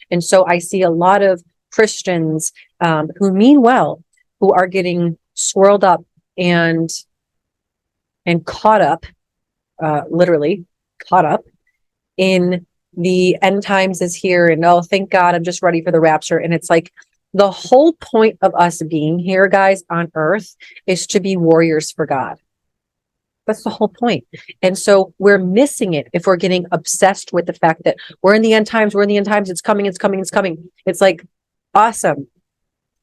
And so I see a lot of Christians who mean well, who are getting swirled up and caught up, literally caught up in the end times is here. And oh, thank God, I'm just ready for the rapture. And it's like the whole point of us being here, guys, on earth is to be warriors for God. That's the whole point. And so we're missing it if we're getting obsessed with the fact that we're in the end times, it's coming, it's coming, it's coming. It's like, awesome.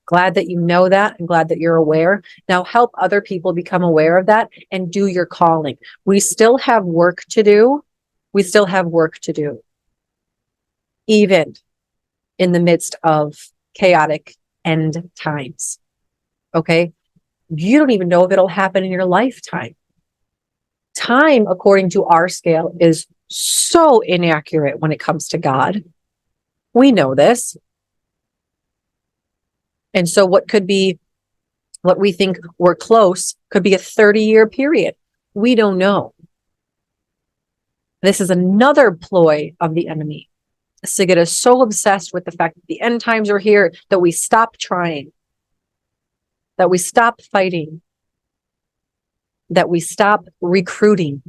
Glad that you know that and glad that you're aware. Now help other people become aware of that and do your calling. We still have work to do. Even in the midst of chaotic end times. Okay? You don't even know if it'll happen in your lifetime. Time, according to our scale, is so inaccurate when it comes to God. We know this. And so what we think we're close could be a 30-year period. We don't know. This is another ploy of the enemy, is to get us so obsessed with the fact that the end times are here that we stop trying, that we stop fighting, that we stop recruiting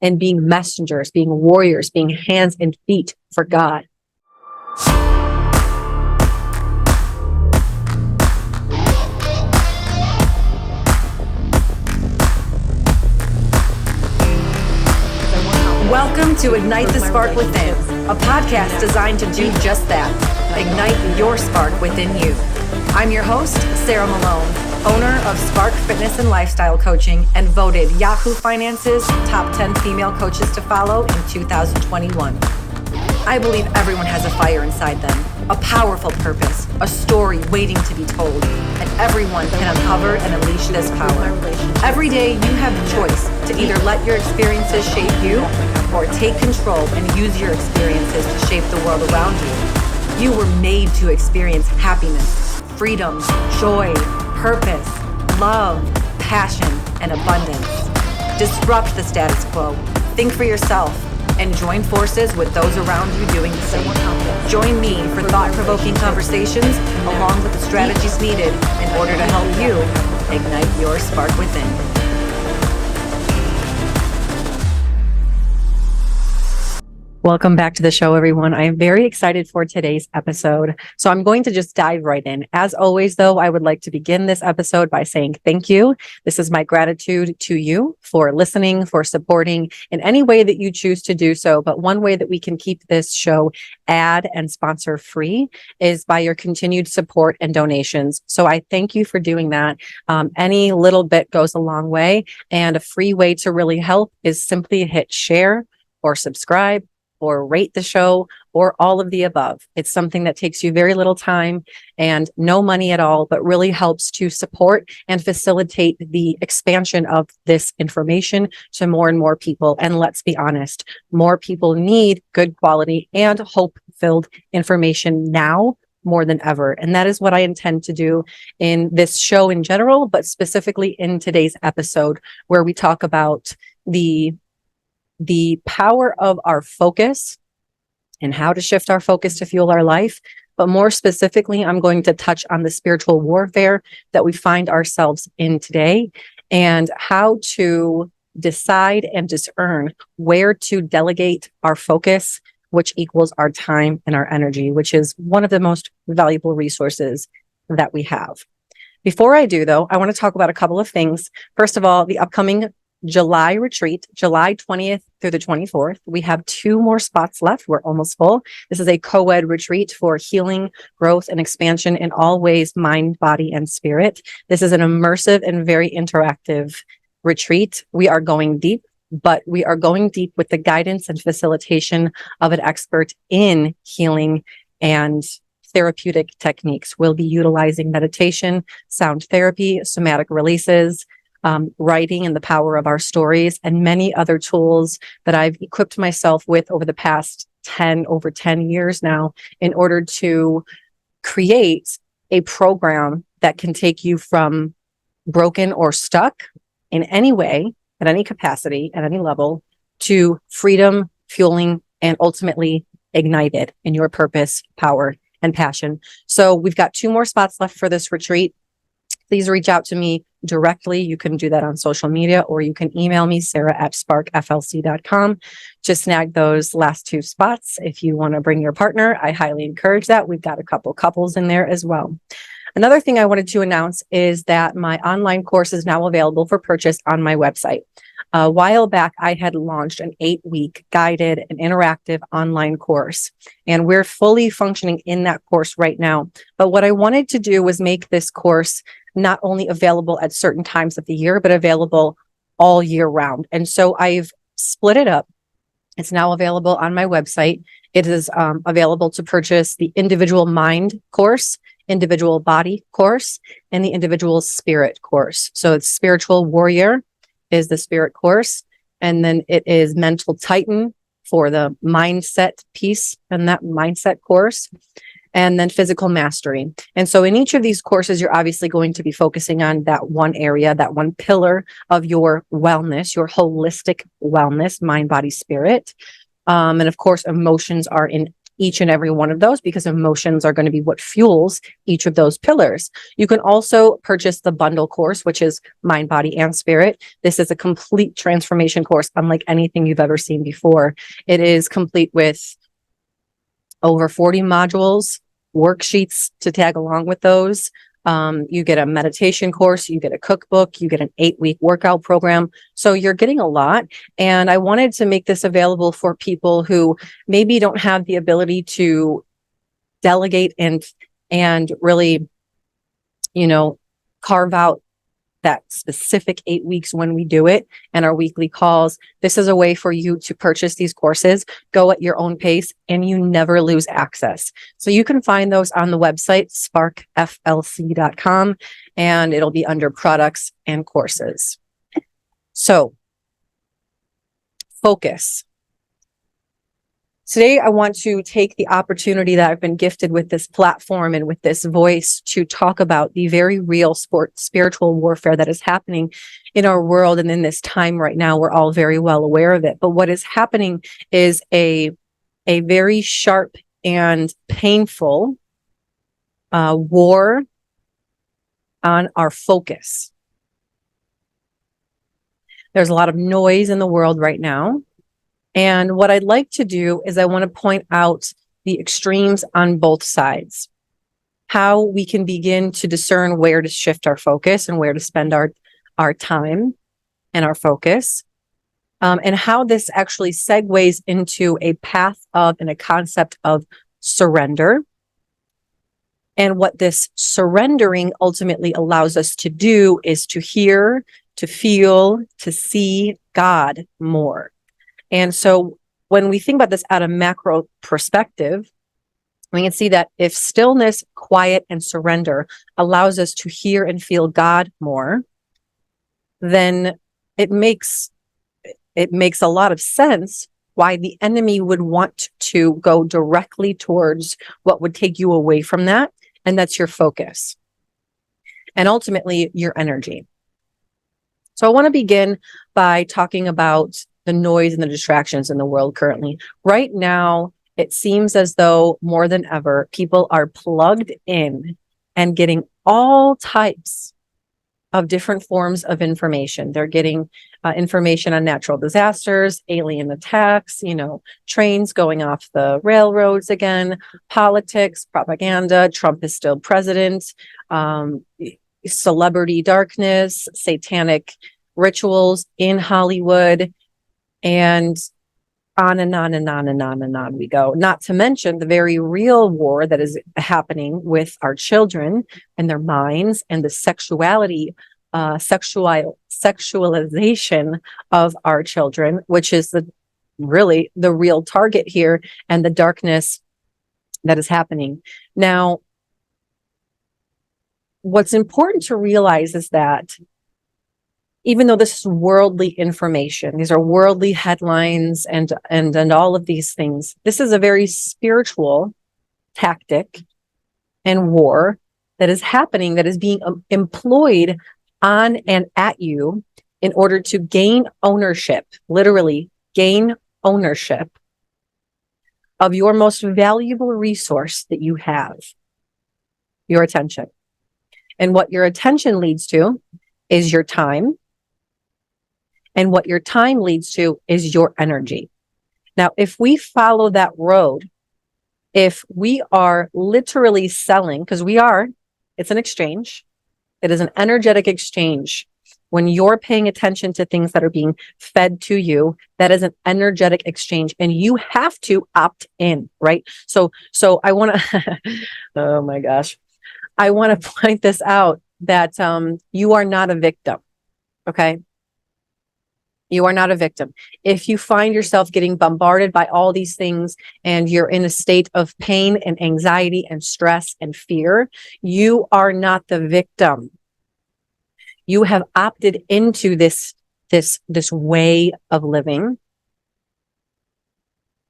and being messengers, being warriors, being hands and feet for God. Welcome to Ignite the Spark Within, a podcast designed to do just that, ignite your spark within you. I'm your host, Sarah Malone, owner of Spark Fitness and Lifestyle Coaching and voted Yahoo Finance's top 10 female coaches to follow in 2021. I believe everyone has a fire inside them, a powerful purpose, a story waiting to be told, and everyone can uncover and unleash this power. Every day you have the choice to either let your experiences shape you or take control and use your experiences to shape the world around you. You were made to experience happiness, freedom, joy, purpose, love, passion, and abundance. Disrupt the status quo. Think for yourself and join forces with those around you doing the same. Join me for thought-provoking conversations along with the strategies needed in order to help you ignite your spark within. Welcome back to the show, everyone. I am very excited for today's episode. So I'm going to just dive right in. As always, though, I would like to begin this episode by saying thank you. This is my gratitude to you for listening, for supporting in any way that you choose to do so. But one way that we can keep this show ad and sponsor free is by your continued support and donations. So I thank you for doing that. Any little bit goes a long way. And a free way to really help is simply hit share or subscribe or rate the show, or all of the above. It's something that takes you very little time and no money at all, but really helps to support and facilitate the expansion of this information to more and more people. And let's be honest, more people need good quality and hope-filled information now more than ever. And that is what I intend to do in this show in general, but specifically in today's episode, where we talk about the power of our focus and how to shift our focus to fuel our life. But more specifically, I'm going to touch on the spiritual warfare that we find ourselves in today and how to decide and discern where to delegate our focus, which equals our time and our energy, which is one of the most valuable resources that we have. Before I do, though, I want to talk about a couple of things. First of all, the upcoming July retreat, July 20th through the 24th. We have 2 more spots left. We're almost full. This is a co-ed retreat for healing, growth, and expansion in all ways, mind, body, and spirit. This is an immersive and very interactive retreat. We are going deep, but we are going deep with the guidance and facilitation of an expert in healing and therapeutic techniques. We'll be utilizing meditation, sound therapy, somatic releases, writing and the power of our stories, and many other tools that I've equipped myself with over the past over 10 years now in order to create a program that can take you from broken or stuck in any way, at any capacity, at any level, to freedom, fueling, and ultimately ignited in your purpose, power, and passion. So we've got 2 more spots left for this retreat. Please reach out to me directly. You can do that on social media, or you can email me, sarah@sparkflc.com, to snag those last 2 spots. If you want to bring your partner, I highly encourage that. We've got a couple couples in there as well. Another thing I wanted to announce is that my online course is now available for purchase on my website. A while back, I had launched an 8-week guided and interactive online course, and we're fully functioning in that course right now. But what I wanted to do was make this course not only available at certain times of the year, but available all year round. And so I've split it up. It's now available on my website. It is available to purchase the individual mind course, individual body course, and the individual spirit course. So it's Spiritual Warrior is the spirit course. And then it is Mental Titan for the mindset piece and that mindset course. And then Physical Mastery. And so in each of these courses, you're obviously going to be focusing on that one area, that one pillar of your wellness, your holistic wellness, mind, body, spirit. And of course, emotions are in each and every one of those, because emotions are going to be what fuels each of those pillars. You can also purchase the bundle course, which is mind, body, and spirit. This is a complete transformation course, unlike anything you've ever seen before. It is complete with over 40 modules, worksheets to tag along with those. You get a meditation course, you get a cookbook, you get an 8-week workout program. So you're getting a lot. And I wanted to make this available for people who maybe don't have the ability to delegate and really, carve out that specific 8 weeks when we do it and our weekly calls. This is a way for you to purchase these courses, go at your own pace, and you never lose access. So you can find those on the website, sparkflc.com, and it'll be under products and courses. So focus. Today, I want to take the opportunity that I've been gifted with this platform and with this voice to talk about the very real spiritual warfare that is happening in our world and in this time right now. We're all very well aware of it. But what is happening is a very sharp and painful war on our focus. There's a lot of noise in the world right now. And what I'd like to do is I want to point out the extremes on both sides, how we can begin to discern where to shift our focus and where to spend our time and our focus, and how this actually segues into a path of and a concept of surrender, and what this surrendering ultimately allows us to do is to hear, to feel, to see God more. And so when we think about this at a macro perspective, we can see that if stillness, quiet, and surrender allows us to hear and feel God more, then it makes a lot of sense why the enemy would want to go directly towards what would take you away from that, and that's your focus, and ultimately your energy. So I want to begin by talking about the noise and the distractions in the world currently. Right now, it seems as though more than ever, people are plugged in and getting all types of different forms of information. They're getting information on natural disasters, alien attacks, trains going off the railroads again, politics, propaganda, Trump is still president, celebrity darkness, satanic rituals in Hollywood, and on and on and on and on and on we go. Not to mention the very real war that is happening with our children and their minds, and the sexualization of our children, which is the real target here, and the darkness that is happening. Now, what's important to realize is that even though this is worldly information, these are worldly headlines and all of these things, this is a very spiritual tactic and war that is happening, that is being employed on and at you in order to gain ownership, literally gain ownership of your most valuable resource that you have, your attention. And what your attention leads to is your time. And what your time leads to is your energy. Now, if we follow that road, if we are literally selling, because it's an exchange. It is an energetic exchange. When you're paying attention to things that are being fed to you, that is an energetic exchange, and you have to opt in, right? So I want to, oh my gosh, I want to point this out that you are not a victim. Okay. You are not a victim. If you find yourself getting bombarded by all these things and you're in a state of pain and anxiety and stress and fear, you are not the victim. You have opted into this way of living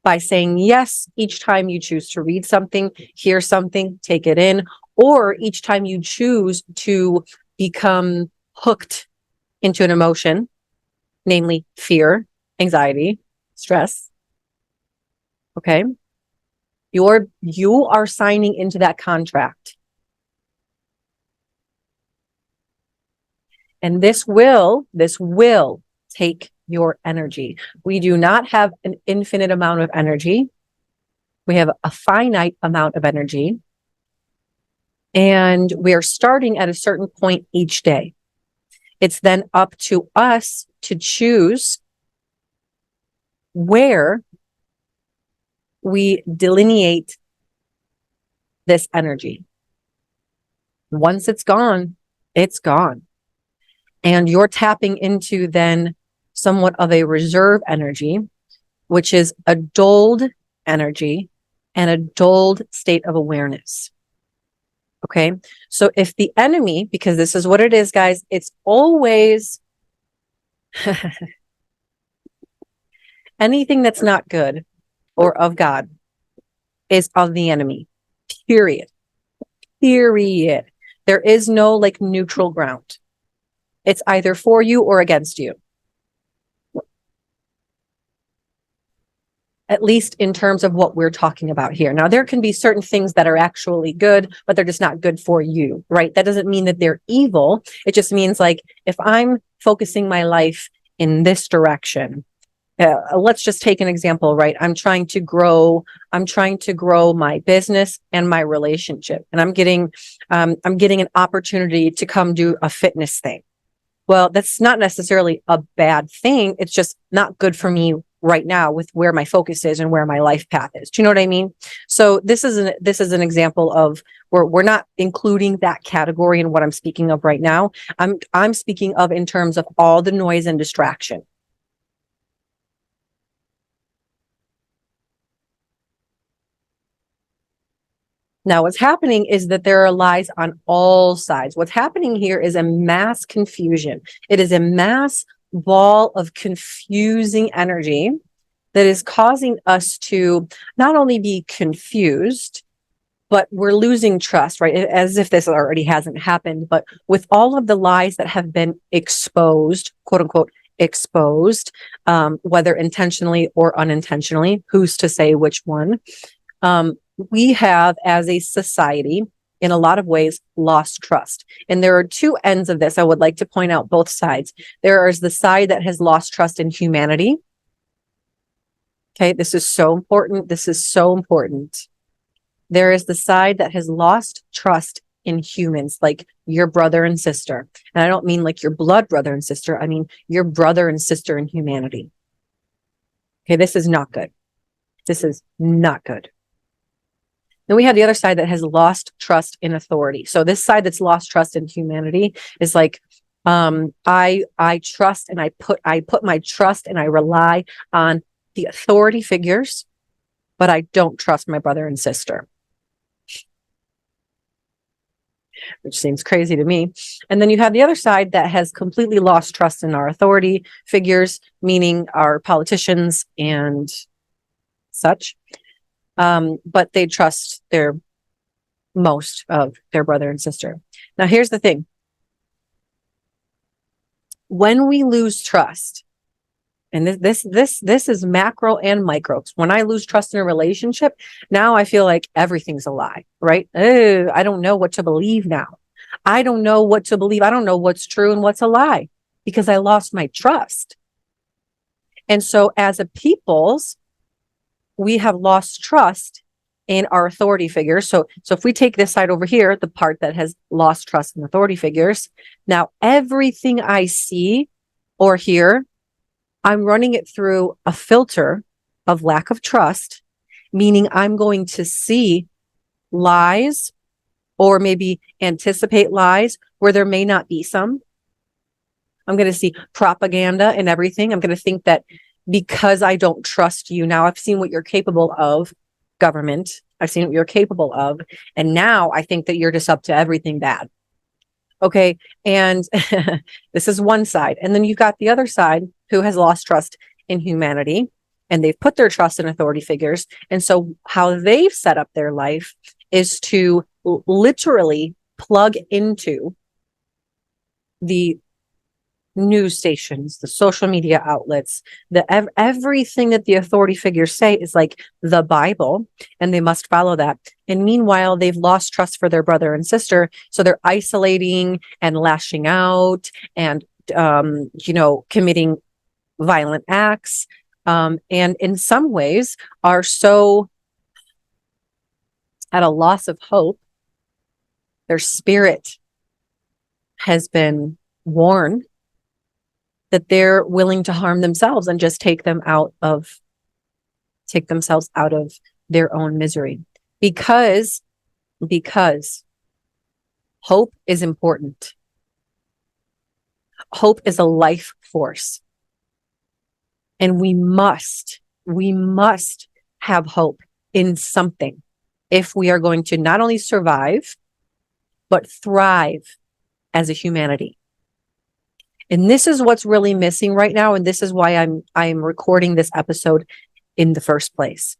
by saying yes each time you choose to read something, hear something, take it in, or each time you choose to become hooked into an emotion, namely fear, anxiety, stress. Okay. You are signing into that contract. And this will take your energy. We do not have an infinite amount of energy. We have a finite amount of energy. And we are starting at a certain point each day. It's then up to us to choose where we delineate this energy. Once it's gone, it's gone. And you're tapping into then somewhat of a reserve energy, which is a dulled energy and a dulled state of awareness. Okay. So if the enemy, because this is what it is, guys, it's always anything that's not good or of God is of the enemy, period. Period. There is no like neutral ground. It's either for you or against you. At least in terms of what we're talking about here. Now, there can be certain things that are actually good, but they're just not good for you, right? That doesn't mean that they're evil. It just means like, if I'm focusing my life in this direction, let's just take an example, right? I'm trying to grow my business and my relationship, and I'm getting an opportunity to come do a fitness thing. Well, that's not necessarily a bad thing. It's just not good for me right now with where my focus is and where my life path is. Do you know what I mean? So this is an example of where we're not including that category in what I'm speaking of right now. I'm speaking of in terms of all the noise and distraction. Now, what's happening is that there are lies on all sides. What's happening here is a mass confusion. It is a mass ball of confusing energy that is causing us to not only be confused, but we're losing trust, right? As if this already hasn't happened. But with all of the lies that have been exposed, quote unquote, exposed, whether intentionally or unintentionally, who's to say which one? We have, as a society, in a lot of ways, lost trust. And there are two ends of this. I would like to point out both sides. There is the side that has lost trust in humanity. Okay, this is so important. This is so important. There is the side that has lost trust in humans, like your brother and sister. And I don't mean like your blood brother and sister. I mean your brother and sister in humanity. Okay, this is not good. This is not good. Then we have the other side that has lost trust in authority. So this side that's lost trust in humanity is like, I trust and I put my trust and I rely on the authority figures, but I don't trust my brother and sister, which seems crazy to me. And then you have the other side that has completely lost trust in our authority figures, meaning our politicians and such. But they trust most of their brother and sister. Now, here's the thing. When we lose trust, And this is macro and micro. When I lose trust in a relationship, now I feel like everything's a lie, right? I don't know what to believe now. I don't know what to believe. I don't know what's true and what's a lie because I lost my trust. And so as a peoples, we have lost trust in our authority figures. So if we take this side over here, the part that has lost trust in authority figures, now everything I see or hear, I'm running it through a filter of lack of trust, meaning I'm going to see lies or maybe anticipate lies where there may not be some. I'm going to see propaganda and everything. I'm going to think that because I don't trust you now, I've seen what you're capable of, government. I've seen what you're capable of. And now I think that you're just up to everything bad. Okay. And this is one side. And then you've got the other side who has lost trust in humanity and they've put their trust in authority figures. And so how they've set up their life is to literally plug into the news stations, the social media outlets, everything that the authority figures say is like the Bible, and they must follow that. And meanwhile, they've lost trust for their brother and sister, so they're isolating and lashing out, and committing violent acts, and in some ways are so at a loss of hope. Their spirit has been worn that they're willing to harm themselves and just take themselves out of their own misery because hope is important. Hope is a life force. And we must have hope in something if we are going to not only survive, but thrive as a humanity. And this is what's really missing right now. And this is why I'm recording this episode in the first place.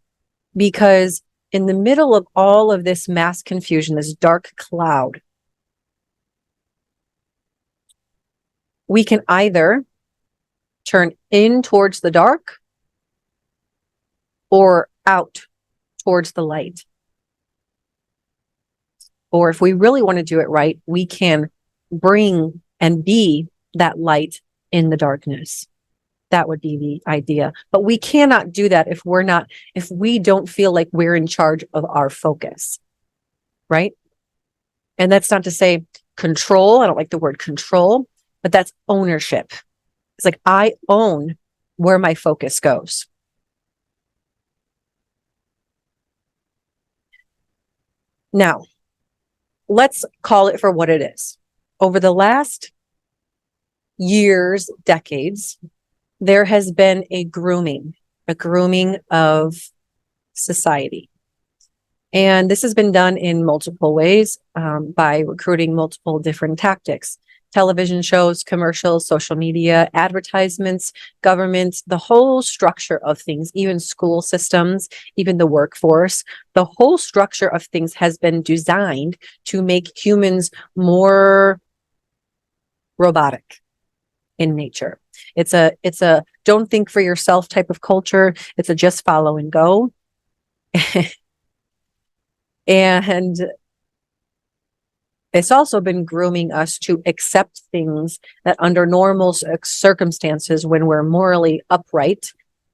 Because in the middle of all of this mass confusion, this dark cloud, we can either turn in towards the dark or out towards the light. Or if we really want to do it right, we can bring and be that light in the darkness. That would be the idea. But we cannot do that if we don't feel like we're in charge of our focus, right? And that's not to say control. I don't like the word control, but that's ownership. It's like I own where my focus goes. Now, let's call it for what it is. Over the last years, decades, there has been a grooming of society. And this has been done in multiple ways, by recruiting multiple different tactics: television shows, commercials, social media, advertisements, government, the whole structure of things, even school systems, even the workforce. The whole structure of things has been designed to make humans more robotic in nature. It's a don't think for yourself type of culture. It's a just follow and go. And it's also been grooming us to accept things that under normal circumstances, when we're morally upright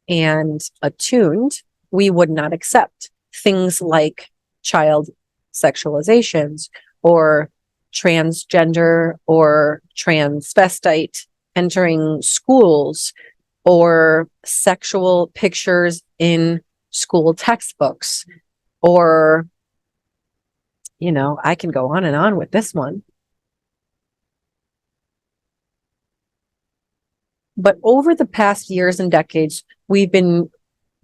and attuned, we would not accept. Things like child sexualizations or transgender or transvestite entering schools, or sexual pictures in school textbooks, or, I can go on and on with this one. But over the past years and decades, we've been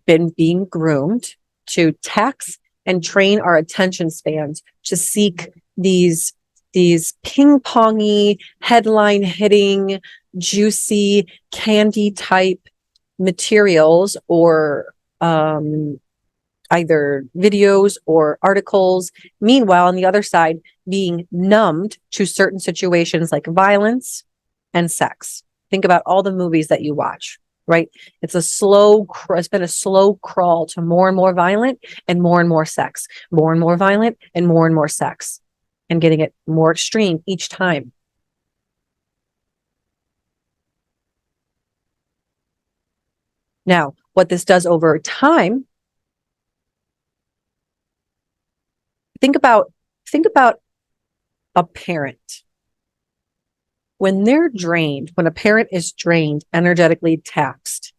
being groomed to tax and train our attention spans to seek these ping-pongy, headline-hitting, juicy, candy type materials, or either videos or articles. Meanwhile, on the other side, being numbed to certain situations like violence and sex. Think about all the movies that you watch. right? It's been a slow crawl to more and more violent and more sex, more and more violent and more sex, and getting it more extreme each time. Now, what this does over time, think about a parent. When they're drained, when a parent is drained, energetically taxed,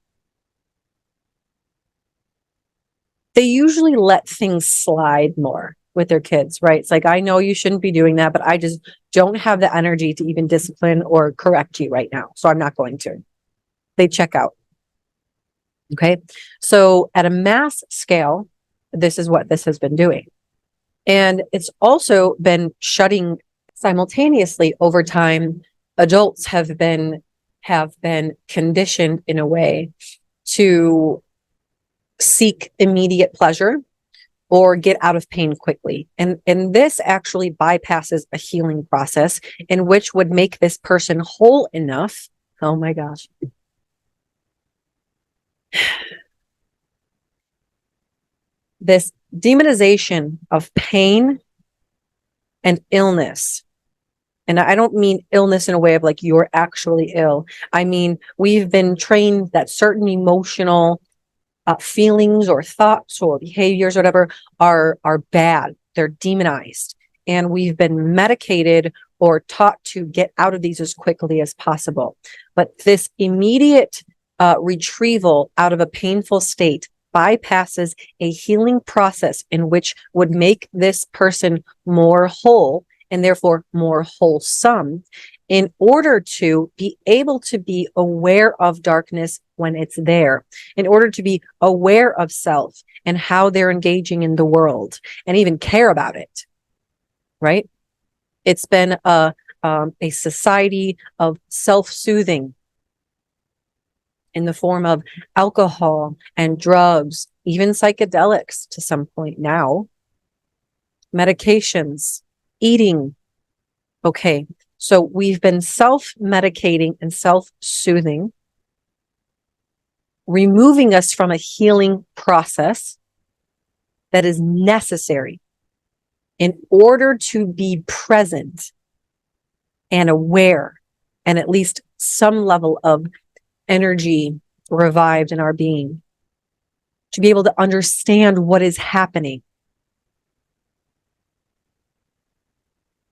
they usually let things slide more with their kids, right? It's like, I know you shouldn't be doing that, but I just don't have the energy to even discipline or correct you right now. So I'm not going to. They check out. Okay. So at a mass scale, this is what this has been doing. And it's also been shutting simultaneously over time. Adults have been conditioned in a way to seek immediate pleasure or get out of pain quickly. And this actually bypasses a healing process in which would make this person whole enough. Oh my gosh. This demonization of pain and illness. And I don't mean illness in a way of like you're actually ill. I mean, we've been trained that certain emotional feelings or thoughts or behaviors or whatever are bad. They're demonized. And we've been medicated or taught to get out of these as quickly as possible. But this immediate retrieval out of a painful state bypasses a healing process in which would make this person more whole and therefore more wholesome, in order to be able to be aware of darkness when it's there, in order to be aware of self and how they're engaging in the world and even care about it, right? It's been a society of self-soothing in the form of alcohol and drugs, even psychedelics to some point now, medications, eating. Okay, so we've been self-medicating and self-soothing, removing us from a healing process that is necessary in order to be present and aware and at least some level of energy revived in our being, to be able to understand what is happening.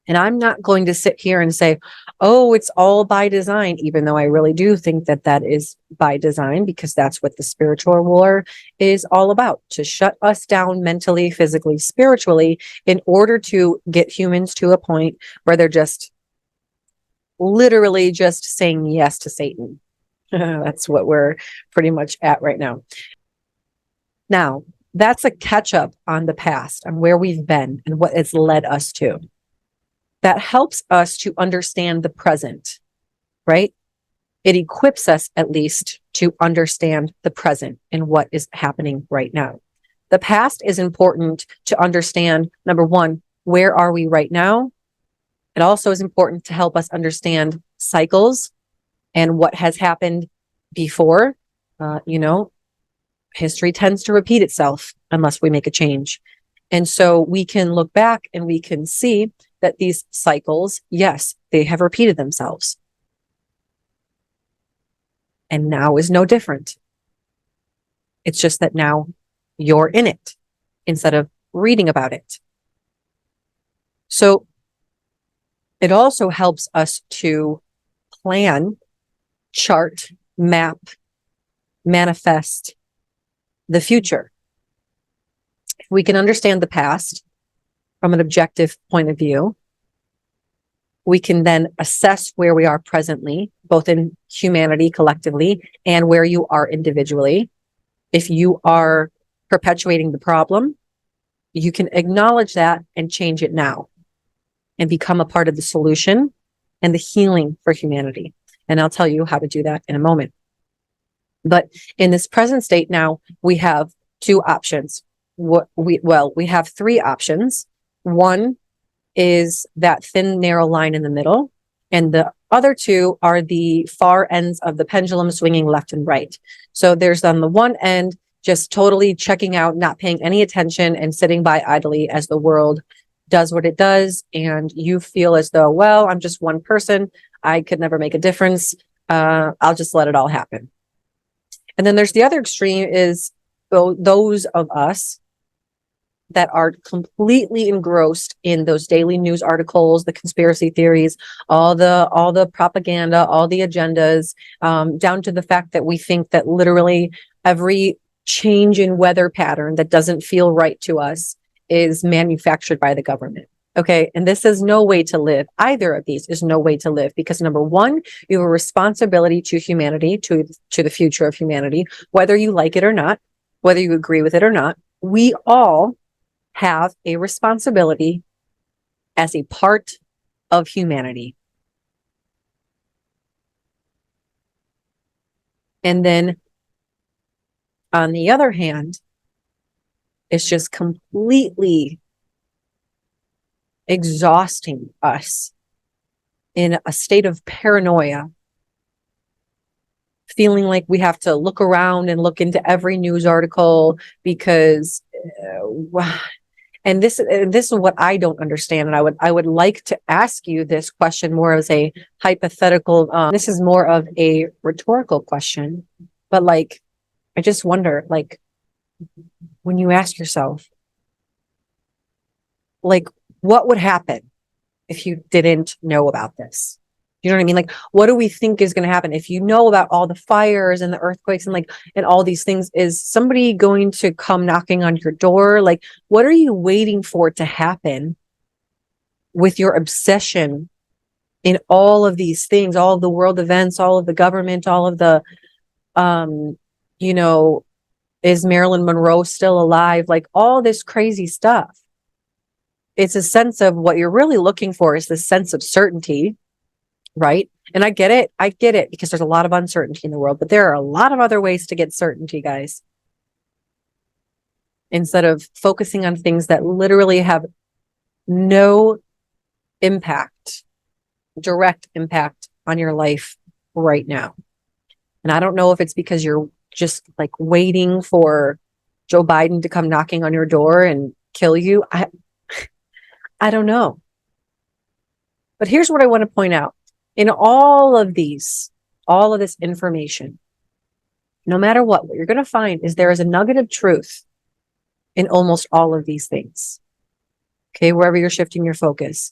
And I'm not going to sit here and say, oh, it's all by design, even though I really do think that that is by design, because that's what the spiritual war is all about, to shut us down mentally, physically, spiritually, in order to get humans to a point where they're just literally just saying yes to Satan. That's what we're pretty much at right now. Now, that's a catch up on the past, on where we've been and what it's led us to. That helps us to understand the present, right? It equips us at least to understand the present and what is happening right now. The past is important to understand. Number one, where are we right now? It also is important to help us understand cycles and what has happened before. History tends to repeat itself unless we make a change. And so we can look back and we can see that these cycles, yes, they have repeated themselves. And now is no different. It's just that now you're in it instead of reading about it. So it also helps us to plan, chart, map, manifest the future. If we can understand the past from an objective point of view, we can then assess where we are presently, both in humanity collectively and where you are individually. If you are perpetuating the problem, you can acknowledge that and change it now and become a part of the solution and the healing for humanity. And I'll tell you how to do that in a moment. But in this present state now, we have two options. We have three options. One is that thin, narrow line in the middle, And the other two are the far ends of the pendulum swinging left and right. So there's on the one end, just totally checking out, not paying any attention and sitting by idly as the world does what it does. And you feel as though, well, I'm just one person. I could never make a difference. I'll just let it all happen. And then there's the other extreme is those of us that are completely engrossed in those daily news articles, the conspiracy theories, all the propaganda, all the agendas, down to the fact that we think that literally every change in weather pattern that doesn't feel right to us is manufactured by the government. Okay. And this is no way to live. Either of these is no way to live, because number one, you have a responsibility to humanity, to the future of humanity, whether you like it or not, whether you agree with it or not. We all have a responsibility as a part of humanity. And then on the other hand, it's just completely exhausting us in a state of paranoia, feeling like we have to look around and look into every news article because and this is what I don't understand. And I would like to ask you this question more as a hypothetical. This is more of a rhetorical question, but like, I just wonder, like, when you ask yourself, like, what would happen if you didn't know about this? You know what I mean? Like, what do we think is going to happen if you know about all the fires and the earthquakes and like, and all these things? Is somebody going to come knocking on your door? Like, what are you waiting for to happen with your obsession in all of these things, all of the world events, all of the government, all of the, you know, is Marilyn Monroe still alive? Like all this crazy stuff. It's a sense of what you're really looking for is this sense of certainty. Right. And I get it because there's a lot of uncertainty in the world, but there are a lot of other ways to get certainty, guys. Instead of focusing on things that literally have no impact, direct impact on your life right now. And I don't know if it's because you're just like waiting for Joe Biden to come knocking on your door and kill you. I don't know. But here's what I want to point out. In all of this information, no matter what you're going to find is there is a nugget of truth in almost all of these things. Okay, wherever you're shifting your focus.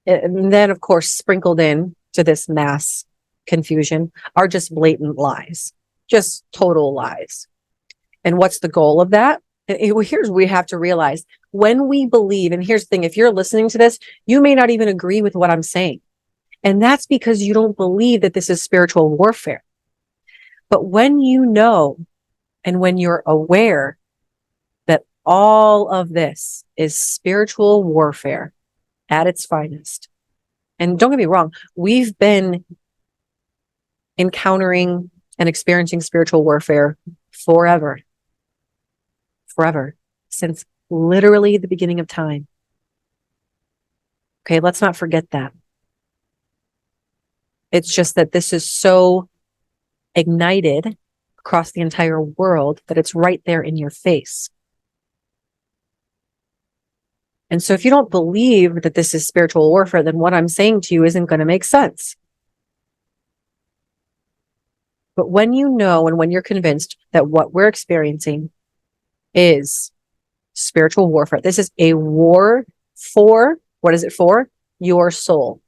And then, of course, sprinkled in to this mass confusion are just blatant lies, just total lies. And what's the goal of that? Here's what we have to realize. When we believe, and here's the thing, if you're listening to this, you may not even agree with what I'm saying. And that's because you don't believe that this is spiritual warfare. But when you know, and when you're aware that all of this is spiritual warfare at its finest, and don't get me wrong, we've been encountering and experiencing spiritual warfare forever, since literally the beginning of time. Okay, let's not forget that. It's just that this is so ignited across the entire world that it's right there in your face. And so if you don't believe that this is spiritual warfare, then what I'm saying to you isn't going to make sense. But when you know and when you're convinced that what we're experiencing is spiritual warfare, this is a war for, what is it for? Your soul.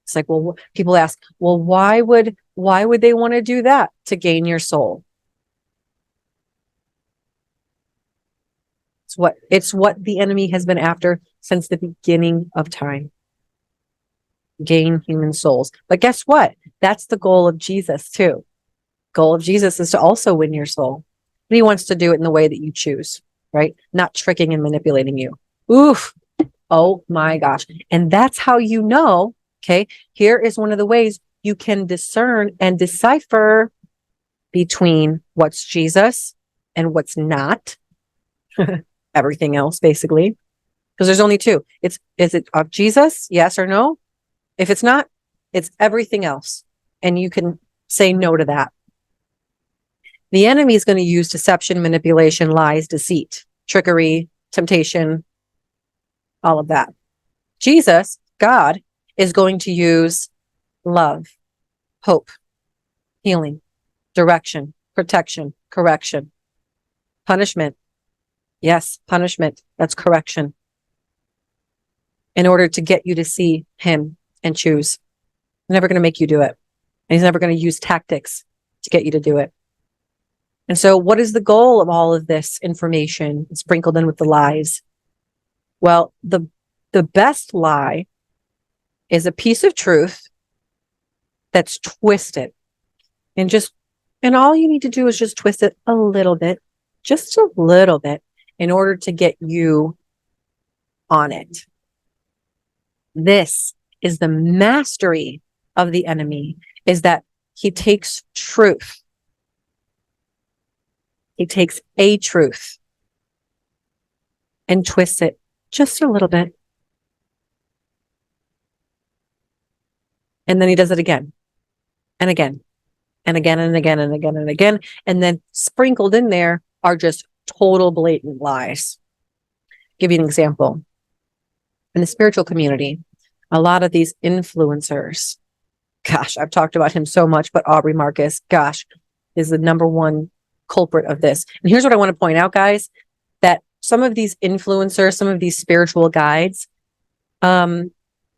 It's like, well, people ask, well, why would they want to do that? To gain your soul. It's what the enemy has been after since the beginning of time. Gain human souls. But guess what? That's the goal of Jesus too. Goal of Jesus is to also win your soul. But he wants to do it in the way that you choose, right? Not tricking and manipulating you. Oof. Oh my gosh. And that's how you know. Okay, here is one of the ways you can discern and decipher between what's Jesus and what's not. Everything else, basically. Because there's only two. Is it of Jesus? Yes or no? If it's not, it's everything else. And you can say no to that. The enemy is going to use deception, manipulation, lies, deceit, trickery, temptation, all of that. Jesus, God, is going to use love, hope, healing, direction, protection, correction, punishment. Yes, punishment. That's correction. In order to get you to see him and choose. He's never going to make you do it. And he's never going to use tactics to get you to do it. And so what is the goal of all of this information sprinkled in with the lies? Well, the best lie is a piece of truth that's twisted. And all you need to do is just twist it a little bit, just a little bit, in order to get you on it. This is the mastery of the enemy, is that he takes truth. He takes a truth and twists it just a little bit. And then he does it again and again and again and again and again and again. And then sprinkled in there are just total blatant lies. Give you an example. In the spiritual community, a lot of these influencers, gosh, I've talked about him so much, but Aubrey Marcus, gosh, is the number one culprit of this. And here's what I want to point out, guys, that some of these influencers, some of these spiritual guides, in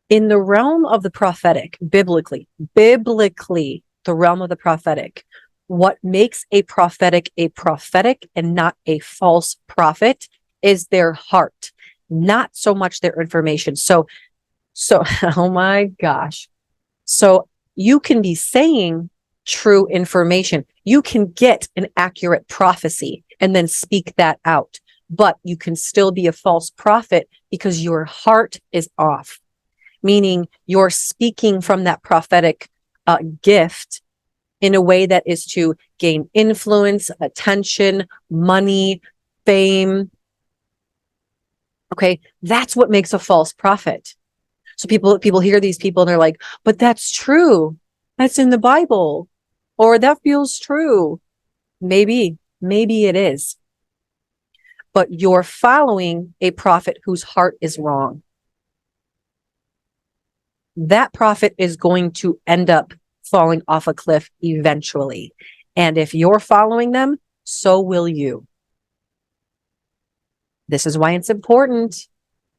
the realm of the prophetic, biblically, the realm of the prophetic, what makes a prophetic and not a false prophet is their heart, not so much their information. So, oh my gosh. So you can be saying true information. You can get an accurate prophecy and then speak that out, but you can still be a false prophet because your heart is off, meaning you're speaking from that prophetic gift in a way that is to gain influence, attention, money, fame. Okay, that's what makes a false prophet. So people hear these people and they're like, but that's true. That's in the Bible. Or that feels true. Maybe it is. But you're following a prophet whose heart is wrong. That prophet is going to end up falling off a cliff eventually. And if you're following them, so will you. This is why it's important.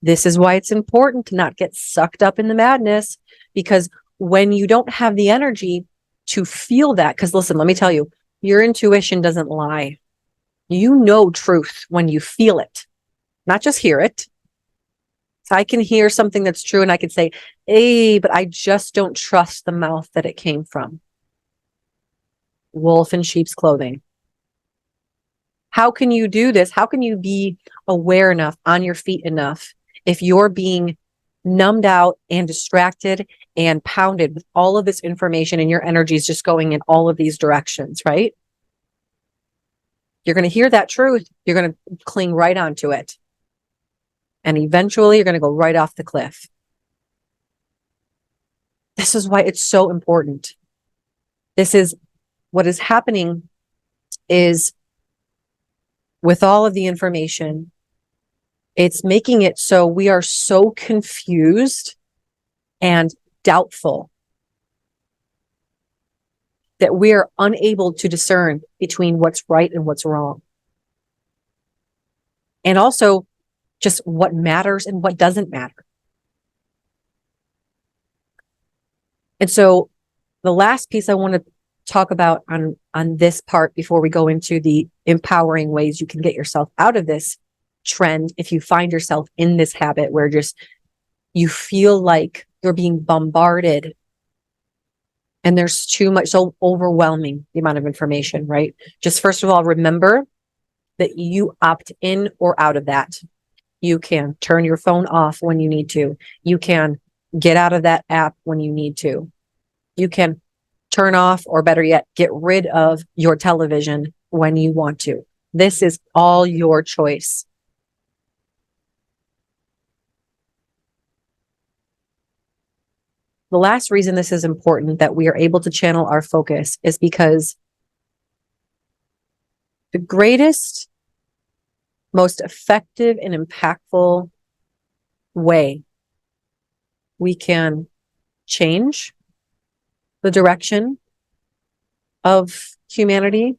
This is why it's important to not get sucked up in the madness, because when you don't have the energy to feel that, because listen, let me tell you, your intuition doesn't lie. You know truth when you feel it, not just hear it. I can hear something that's true and I can say, hey, but I just don't trust the mouth that it came from. Wolf in sheep's clothing. How can you do this? How can you be aware enough, on your feet enough, if you're being numbed out and distracted and pounded with all of this information and your energy is just going in all of these directions, right? You're going to hear that truth. You're going to cling right onto it. And eventually you're going to go right off the cliff. This is why it's so important. This is what is happening is with all of the information, it's making it so we are so confused and doubtful that we are unable to discern between what's right and what's wrong. And also just what matters and what doesn't matter. And so the last piece I want to talk about on this part before we go into the empowering ways you can get yourself out of this trend, if you find yourself in this habit where just you feel like you're being bombarded and there's too much, so overwhelming the amount of information, right? Just first of all, remember that you opt in or out of that. You can turn your phone off when you need to. You can get out of that app when you need to. You can turn off, or better yet, get rid of your television when you want to. This is all your choice. The last reason this is important, that we are able to channel our focus, is because the greatest, most effective and impactful way we can change the direction of humanity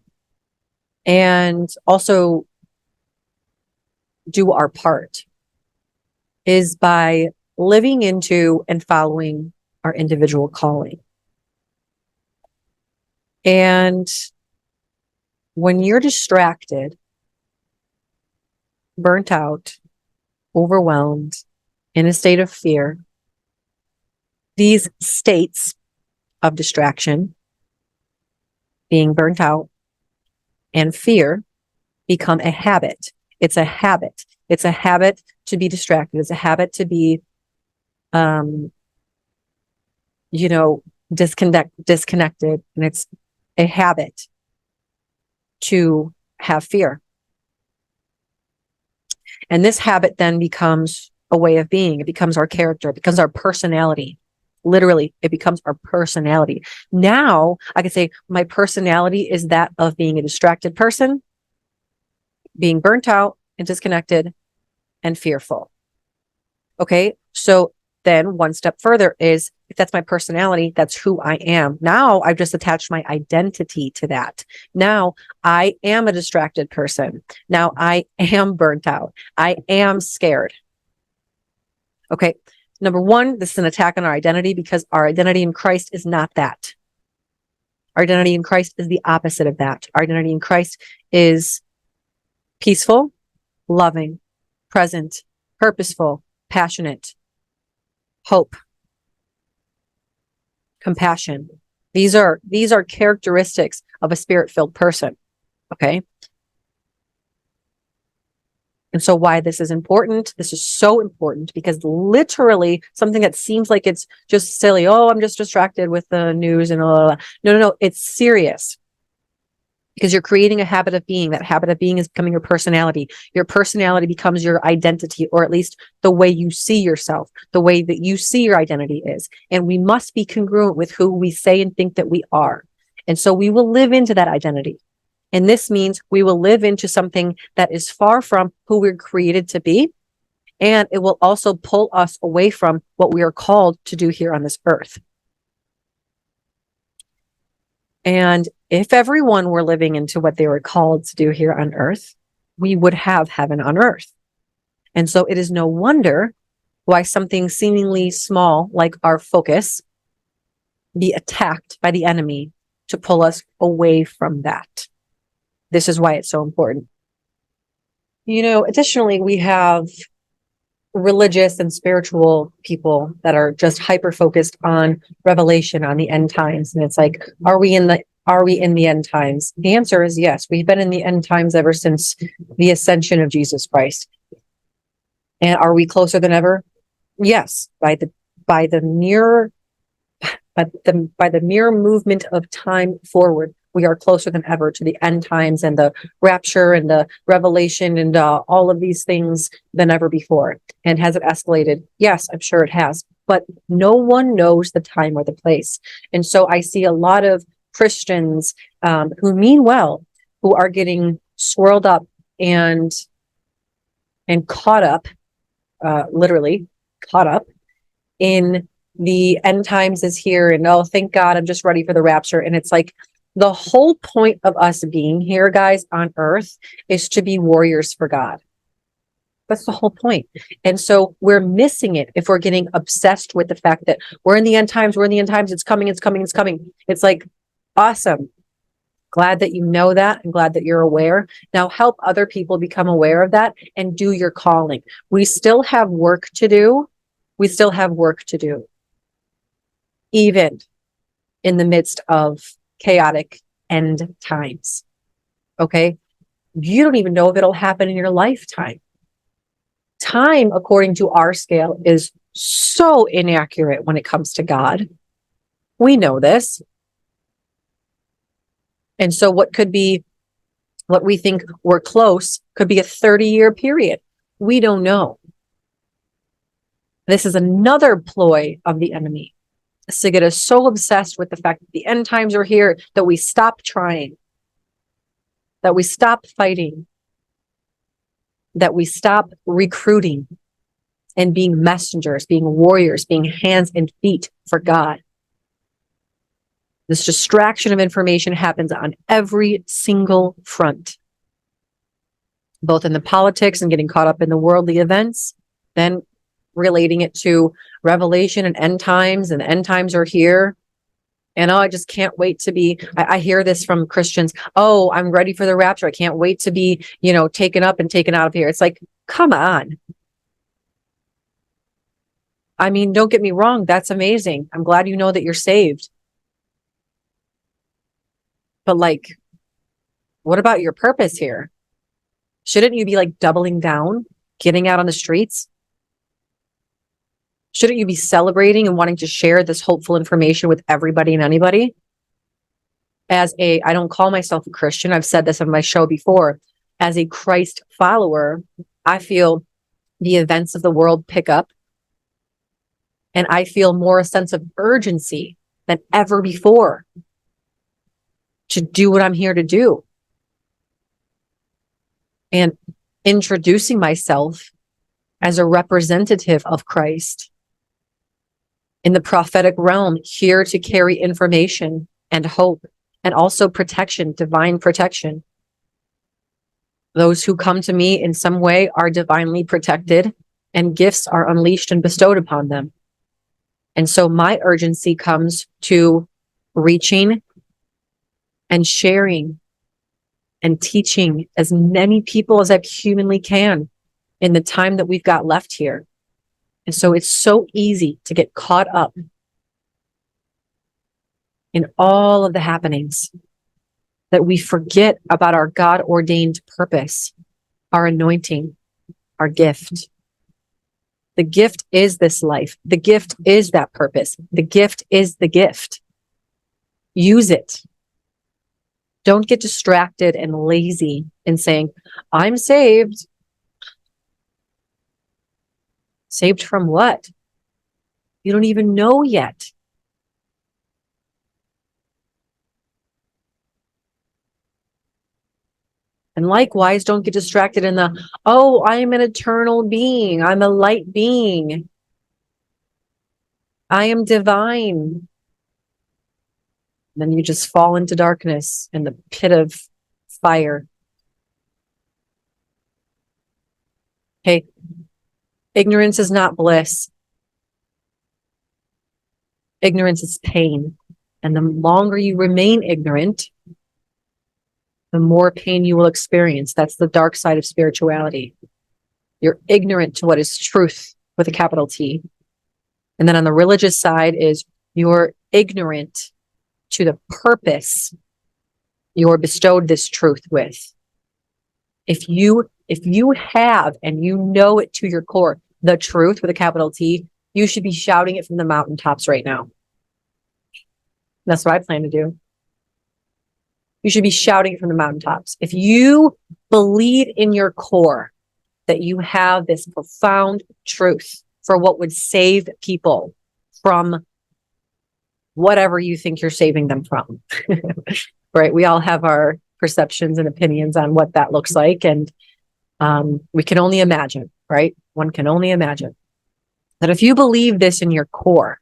and also do our part is by living into and following our individual calling. And when you're distracted, burnt out, overwhelmed, in a state of fear, these states of distraction, being burnt out, and fear become a habit. It's a habit. It's a habit to be distracted. It's a habit to be, disconnected. And it's a habit to have fear. And this habit then becomes a way of being. It becomes our character. It becomes our personality. Literally, it becomes our personality. Now, I can say my personality is that of being a distracted person, being burnt out and disconnected and fearful. Okay, so then one step further is, if that's my personality, that's who I am. Now I've just attached my identity to that. Now I am a distracted person. Now I am burnt out. I am scared. Okay, number one, this is an attack on our identity, because our identity in Christ is not that. Our identity in Christ is the opposite of that. Our identity in Christ is peaceful, loving, present, purposeful, passionate, hope, compassion. These are characteristics of a spirit-filled person. Okay. And so why this is important? This is so important because literally something that seems like it's just silly. Oh, I'm just distracted with the news and blah, blah, blah. No. It's serious. Because you're creating a habit of being. That habit of being is becoming your personality. Your personality becomes your identity, or at least the way you see yourself, the way that you see your identity is. And we must be congruent with who we say and think that we are. And so we will live into that identity. And this means we will live into something that is far from who we're created to be. And it will also pull us away from what we are called to do here on this earth. And if everyone were living into what they were called to do here on earth, we would have heaven on earth. And so it is no wonder why something seemingly small, like our focus, be attacked by the enemy to pull us away from that. This is why it's so important. Additionally, we have religious and spiritual people that are just hyper focused on revelation, on the end times. And it's like, are we in the end times? The answer is yes. We've been in the end times ever since the ascension of Jesus Christ. And are we closer than ever? Yes. By the mere movement of time forward, we are closer than ever to the end times and the rapture and the revelation and all of these things than ever before. And has it escalated? Yes, I'm sure it has. But no one knows the time or the place. And so I see a lot of Christians who mean well, who are getting swirled up and caught up, literally caught up in the end times is here. And oh, thank God, I'm just ready for the rapture. And it's like, the whole point of us being here, guys, on earth is to be warriors for God. That's the whole point. And so we're missing it if we're getting obsessed with the fact that we're in the end times, it's coming. It's like, awesome. Glad that you know that and glad that you're aware. Now help other people become aware of that and do your calling. We still have work to do. Even in the midst of chaotic end times. Okay? You don't even know if it'll happen in your lifetime. Time, according to our scale, is so inaccurate when it comes to God. We know this. And so what we think we're close could be a 30-year period. We don't know. This is another ploy of the enemy. is to get us so obsessed with the fact that the end times are here that we stop trying, that we stop fighting, that we stop recruiting and being messengers, being warriors, being hands and feet for God. This distraction of information happens on every single front, both in the politics and getting caught up in the worldly events, then relating it to Revelation and end times are here. And I just can't wait to be, I hear this from Christians. Oh, I'm ready for the rapture. I can't wait to be, taken up and taken out of here. It's like, come on. I mean, don't get me wrong. That's amazing. I'm glad you know that you're saved. But like, what about your purpose here? Shouldn't you be like doubling down, getting out on the streets? Shouldn't you be celebrating and wanting to share this hopeful information with everybody and anybody? I don't call myself a Christian. I've said this on my show before. As a Christ follower, I feel the events of the world pick up. And I feel more a sense of urgency than ever before to do what I'm here to do. And introducing myself as a representative of Christ in the prophetic realm, here to carry information and hope and also protection, divine protection. Those who come to me in some way are divinely protected, and gifts are unleashed and bestowed upon them. And so my urgency comes to reaching and sharing and teaching as many people as I humanly can in the time that we've got left here. And so it's so easy to get caught up in all of the happenings that we forget about our God-ordained purpose, our anointing, our gift. The gift is this life. The gift is that purpose. The gift is the gift. Use it. Don't get distracted and lazy in saying, I'm saved. Saved from what? You don't even know yet. And likewise, don't get distracted in the, oh, I am an eternal being. I'm a light being. I am divine. Then you just fall into darkness in the pit of fire. Okay. Ignorance is not bliss. Ignorance is pain. And the longer you remain ignorant, the more pain you will experience. That's the dark side of spirituality. You're ignorant to what is truth with a capital T. And then on the religious side is you're ignorant to the purpose you're bestowed this truth with. If you have, and you know it to your core, the truth with a capital T, you should be shouting it from the mountaintops right now. That's what I plan to do. You should be shouting it from the mountaintops. If you believe in your core that you have this profound truth for what would save people from whatever you think you're saving them from, right? We all have our perceptions and opinions on what that looks like. And we can only imagine, right? One can only imagine that if you believe this in your core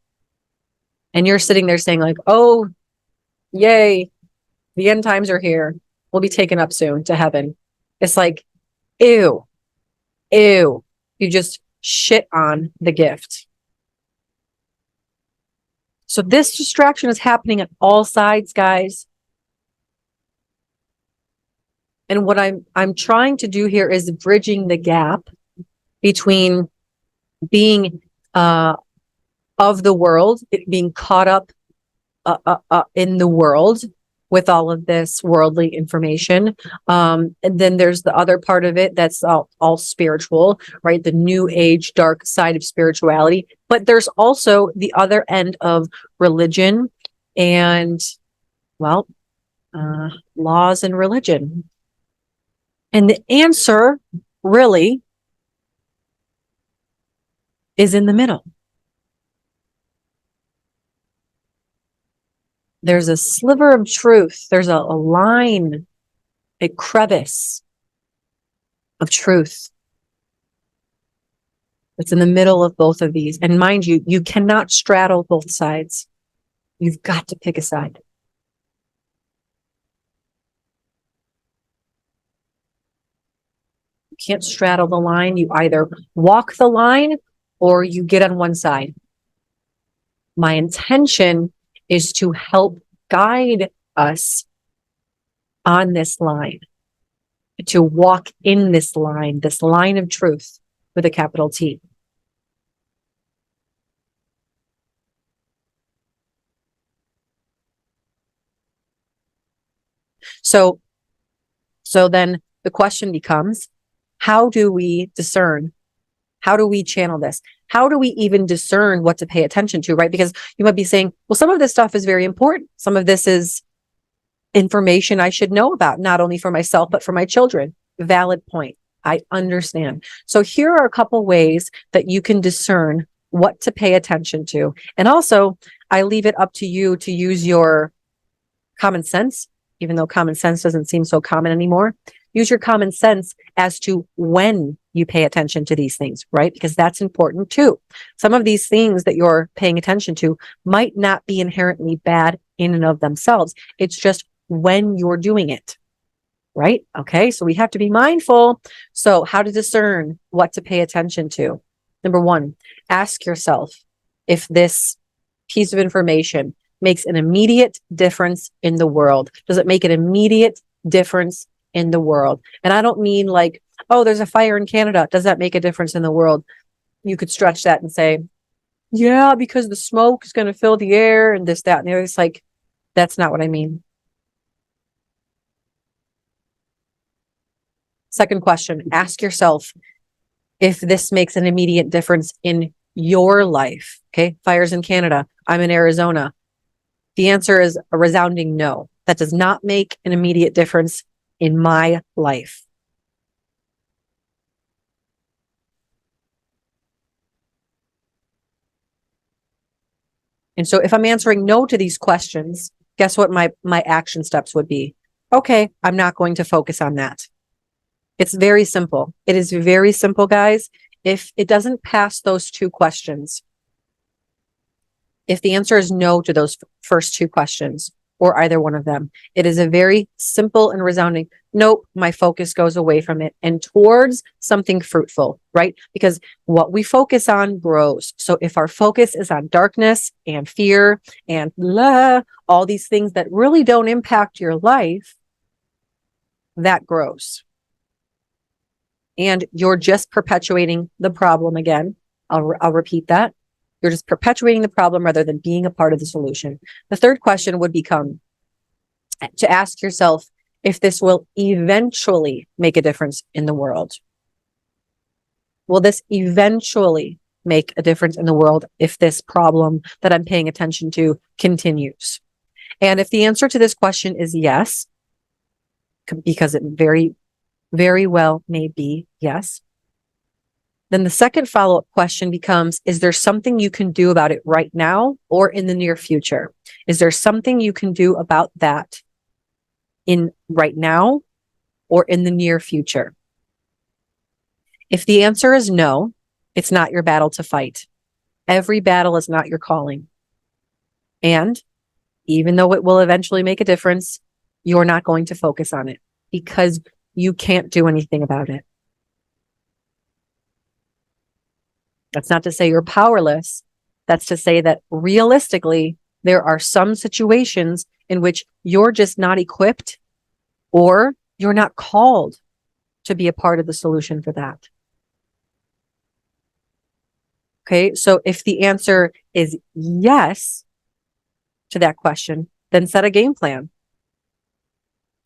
and you're sitting there saying like, oh, yay, the end times are here. We'll be taken up soon to heaven. It's like, ew. You just shit on the gift. So this distraction is happening at all sides, guys. And what I'm trying to do here is bridging the gap between being of the world, being caught up in the world with all of this worldly information. And then there's the other part of it that's all spiritual, right? The new age, dark side of spirituality. But there's also the other end of religion and, well, laws and religion. And the answer really is in the middle. there's a sliver of truth. There's a line, a crevice of truth that's in the middle of both of these. And mind you, you cannot straddle both sides. You've got to pick a side. You can't straddle the line. You either walk the line or you get on one side. My intention is to help guide us on this line, to walk in this line of truth with a capital T. So then the question becomes, how do we discern? How do we channel this? How do we even discern what to pay attention to, right? Because you might be saying, well, some of this stuff is very important. Some of this is information I should know about, not only for myself, but for my children. Valid point. I understand. So here are a couple ways that you can discern what to pay attention to. And also, I leave it up to you to use your common sense, even though common sense doesn't seem so common anymore. Use your common sense as to when you pay attention to these things, right? Because that's important too. Some of these things that you're paying attention to might not be inherently bad in and of themselves. It's just when you're doing it, right? Okay, so we have to be mindful. So how to discern what to pay attention to? Number one, ask yourself if this piece of information makes an immediate difference in the world. Does it make an immediate difference in the world? And I don't mean like, oh, there's a fire in Canada. Does that make a difference in the world? You could stretch that and say, yeah, because the smoke is going to fill the air and this, that, and the other. It's like, that's not what I mean. Second question, ask yourself if this makes an immediate difference in your life. Okay, fires in Canada. I'm in Arizona. The answer is a resounding no. That does not make an immediate difference in my life. And so if I'm answering no to these questions, guess what my action steps would be? Okay, I'm not going to focus on that. It's very simple. It is very simple, guys. If it doesn't pass those two questions, if the answer is no to those first two questions or either one of them, it is a very simple and resounding nope. My focus goes away from it and towards something fruitful, right? Because what we focus on grows. So if our focus is on darkness and fear and all these things that really don't impact your life, that grows. And you're just perpetuating the problem again. I'll repeat that. You're just perpetuating the problem rather than being a part of the solution. The third question would become to ask yourself if this will eventually make a difference in the world. Will this eventually make a difference in the world if this problem that I'm paying attention to continues? And if the answer to this question is yes, because it very, very well may be yes, then the second follow-up question becomes, is there something you can do about it right now or in the near future? Is there something you can do about that in right now or in the near future? If the answer is no, it's not your battle to fight. Every battle is not your calling. And even though it will eventually make a difference, you're not going to focus on it because you can't do anything about it. That's not to say you're powerless. That's to say that realistically, there are some situations in which you're just not equipped or you're not called to be a part of the solution for that. Okay, so if the answer is yes to that question, then set a game plan.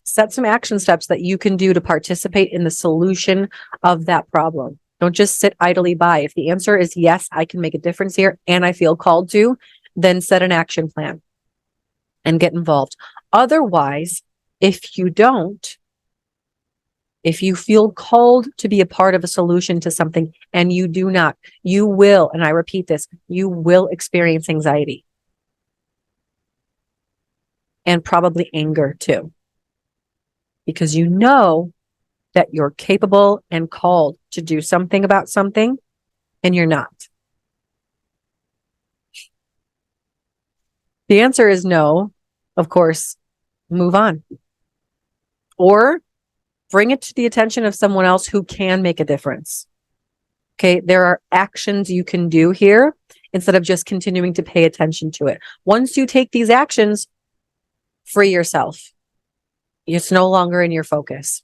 Set some action steps that you can do to participate in the solution of that problem. Don't just sit idly by. If the answer is yes, I can make a difference here and I feel called to, then set an action plan and get involved. Otherwise, if you don't, if you feel called to be a part of a solution to something and you do not, you will, and I repeat this, you will experience anxiety. and probably anger too, because you know that you're capable and called to do something about something and you're not. The answer is no. Of course, move on. Or bring it to the attention of someone else who can make a difference. Okay, there are actions you can do here instead of just continuing to pay attention to it. Once you take these actions, free yourself. It's no longer in your focus.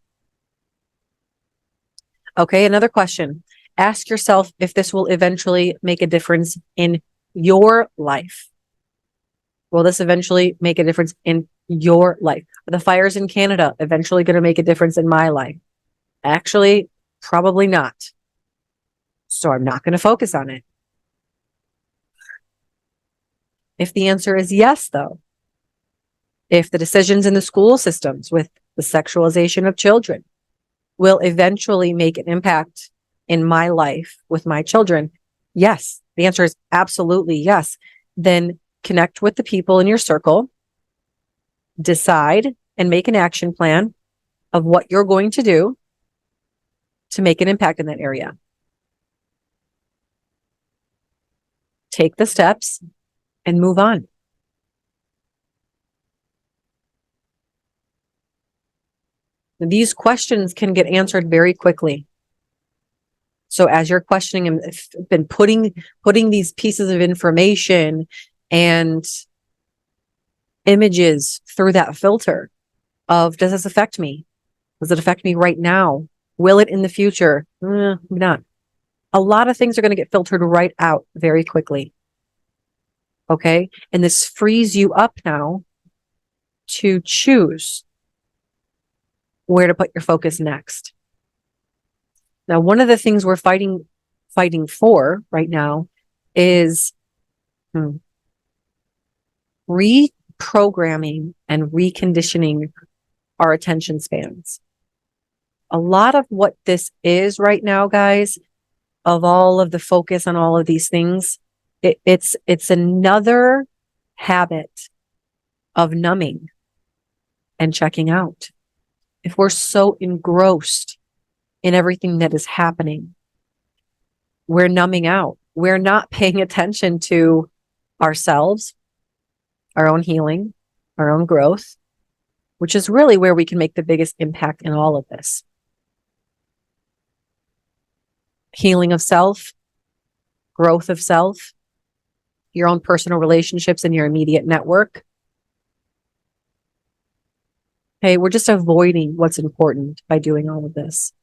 Okay, another question. Ask yourself if this will eventually make a difference in your life. Will this eventually make a difference in your life? Are the fires in Canada eventually going to make a difference in my life? Actually, probably not. So I'm not going to focus on it. If the answer is yes, though, if the decisions in the school systems with the sexualization of children will eventually make an impact in my life with my children, yes. The answer is absolutely yes. Then connect with the people in your circle, decide and make an action plan of what you're going to do to make an impact in that area. Take the steps and move on. These questions can get answered very quickly. So as you're questioning and been putting these pieces of information and images through that filter of, does this affect me? Does it affect me right now? Will it in the future? Maybe not. A lot of things are going to get filtered right out very quickly. Okay. And this frees you up now to choose where to put your focus next. Now, one of the things we're fighting for right now is reprogramming and reconditioning our attention spans. A lot of what this is right now, guys, of all of the focus on all of these things, it's another habit of numbing and checking out. If we're so engrossed in everything that is happening, we're numbing out. We're not paying attention to ourselves, our own healing, our own growth, which is really where we can make the biggest impact in all of this. Healing of self, growth of self, your own personal relationships and your immediate network. Okay, we're just avoiding what's important by doing all of this.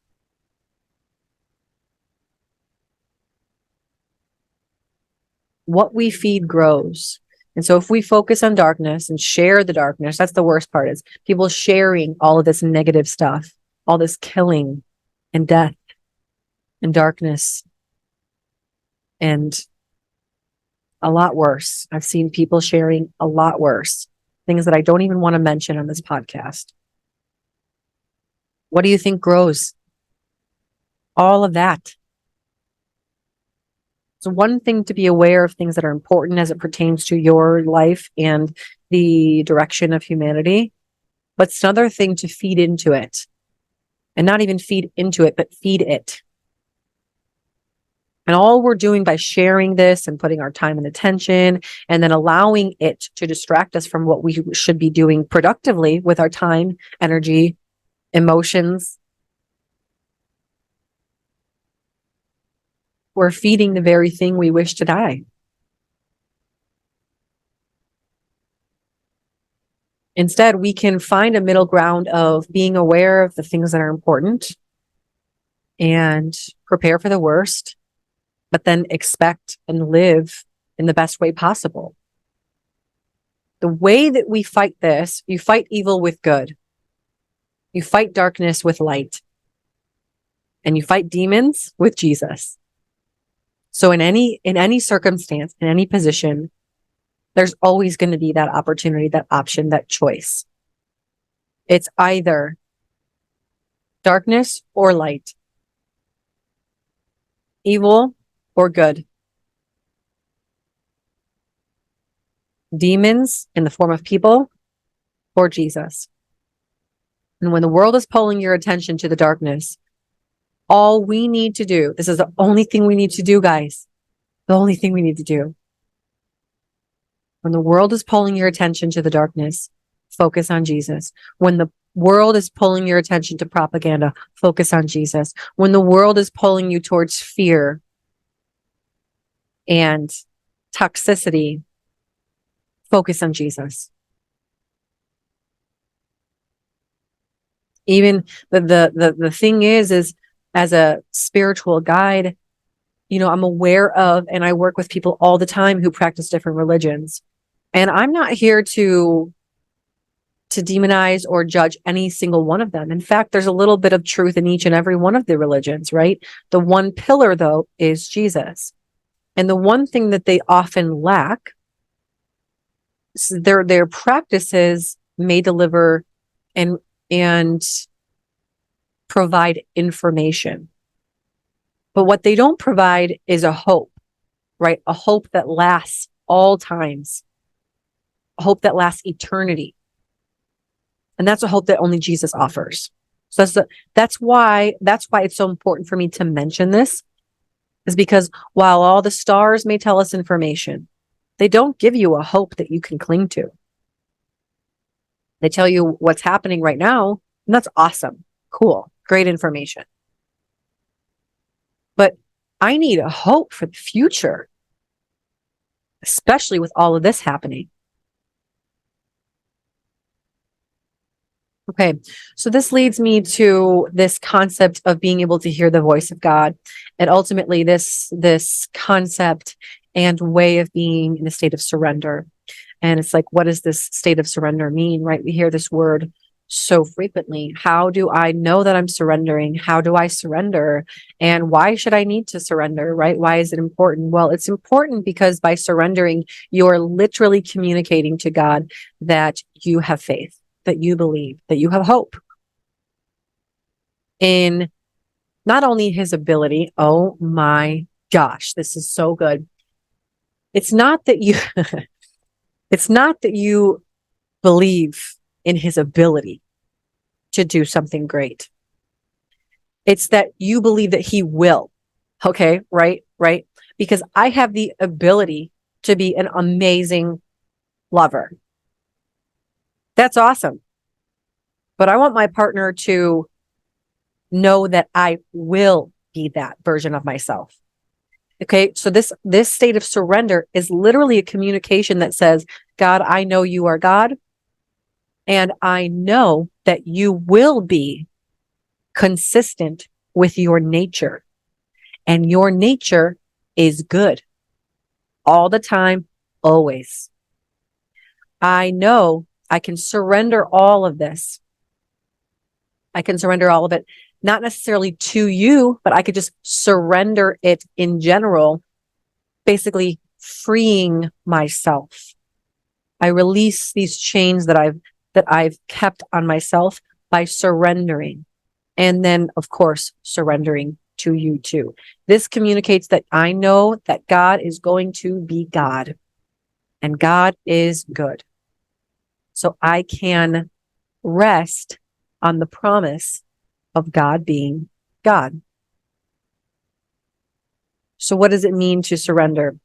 What we feed grows. And so if we focus on darkness and share the darkness, that's the worst part, is people sharing all of this negative stuff, all this killing and death and darkness and a lot worse. I've seen people sharing a lot worse, things that I don't even want to mention on this podcast. What do you think grows? All of that. It's one thing to be aware of things that are important as it pertains to your life and the direction of humanity, but it's another thing to feed into it. And not even feed into it, but feed it. And all we're doing by sharing this and putting our time and attention and then allowing it to distract us from what we should be doing productively with our time, energy, emotions, we're feeding the very thing we wish to die. Instead, we can find a middle ground of being aware of the things that are important and prepare for the worst, but then expect and live in the best way possible. The way that we fight this, you fight evil with good. You fight darkness with light. And you fight demons with Jesus. So in any circumstance, in any position, there's always going to be that opportunity, that option, that choice. It's either darkness or light, evil or good, demons in the form of people or Jesus. And when the world is pulling your attention to the darkness, all we need to do, this is the only thing we need to do, guys. The only thing we need to do. When the world is pulling your attention to the darkness, focus on Jesus. When the world is pulling your attention to propaganda, focus on Jesus. When the world is pulling you towards fear and toxicity, focus on Jesus. Even the thing is as a spiritual guide, I'm aware of, and I work with people all the time who practice different religions. And I'm not here to demonize or judge any single one of them. In fact, there's a little bit of truth in each and every one of the religions, right? The one pillar, though, is Jesus. And the one thing that they often lack, their practices may deliver and provide information. But what they don't provide is a hope, right? A hope that lasts all times, a hope that lasts eternity. And that's a hope that only Jesus offers. So that's why it's so important for me to mention this, is because while all the stars may tell us information, they don't give you a hope that you can cling to. They tell you what's happening right now, and that's awesome. Cool. Great information. But I need a hope for the future, especially with all of this happening. Okay, so this leads me to this concept of being able to hear the voice of God. And ultimately this concept and way of being in a state of surrender. And it's like, what does this state of surrender mean, right? We hear this word so frequently. How do I know that I'm surrendering? How do I surrender? And why should I need to surrender, right? Why is it important? Well, it's important because by surrendering, you're literally communicating to God that you have faith, that you believe, that you have hope in not only his ability. Oh my gosh, this is so good. It's not that you, it's not that you believe in his ability to do something great. It's that you believe that he will. Okay, right? Because I have the ability to be an amazing lover. That's awesome. But I want my partner to know that I will be that version of myself. Okay, so this state of surrender is literally a communication that says, God, I know you are God, and I know that you will be consistent with your nature, and your nature is good all the time, always. I know I can surrender all of this. I can surrender all of it, not necessarily to you, but I could just surrender it in general, basically freeing myself. I release these chains that I've kept on myself by surrendering. And then, of course, surrendering to you too. This communicates that I know that God is going to be God, and God is good. So I can rest on the promise of God being God. So what does it mean to surrender?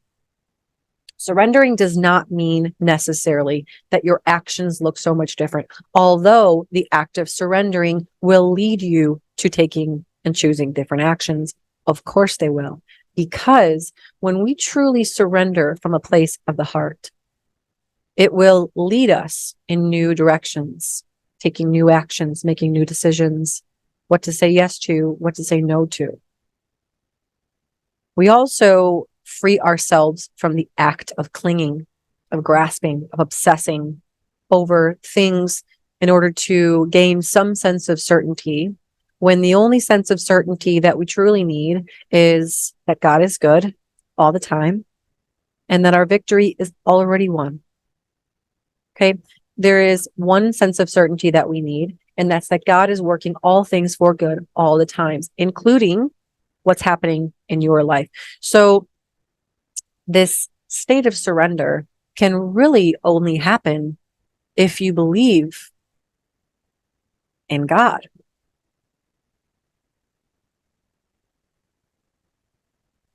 Surrendering does not mean necessarily that your actions look so much different, although the act of surrendering will lead you to taking and choosing different actions. Of course they will, because when we truly surrender from a place of the heart, it will lead us in new directions, taking new actions, making new decisions, what to say yes to, what to say no to. We also free ourselves from the act of clinging, of grasping, of obsessing over things in order to gain some sense of certainty, when the only sense of certainty that we truly need is that God is good all the time and that our victory is already won. Okay, there is one sense of certainty that we need, and that's that God is working all things for good all the times, including what's happening in your life. So this state of surrender can really only happen if you believe in God.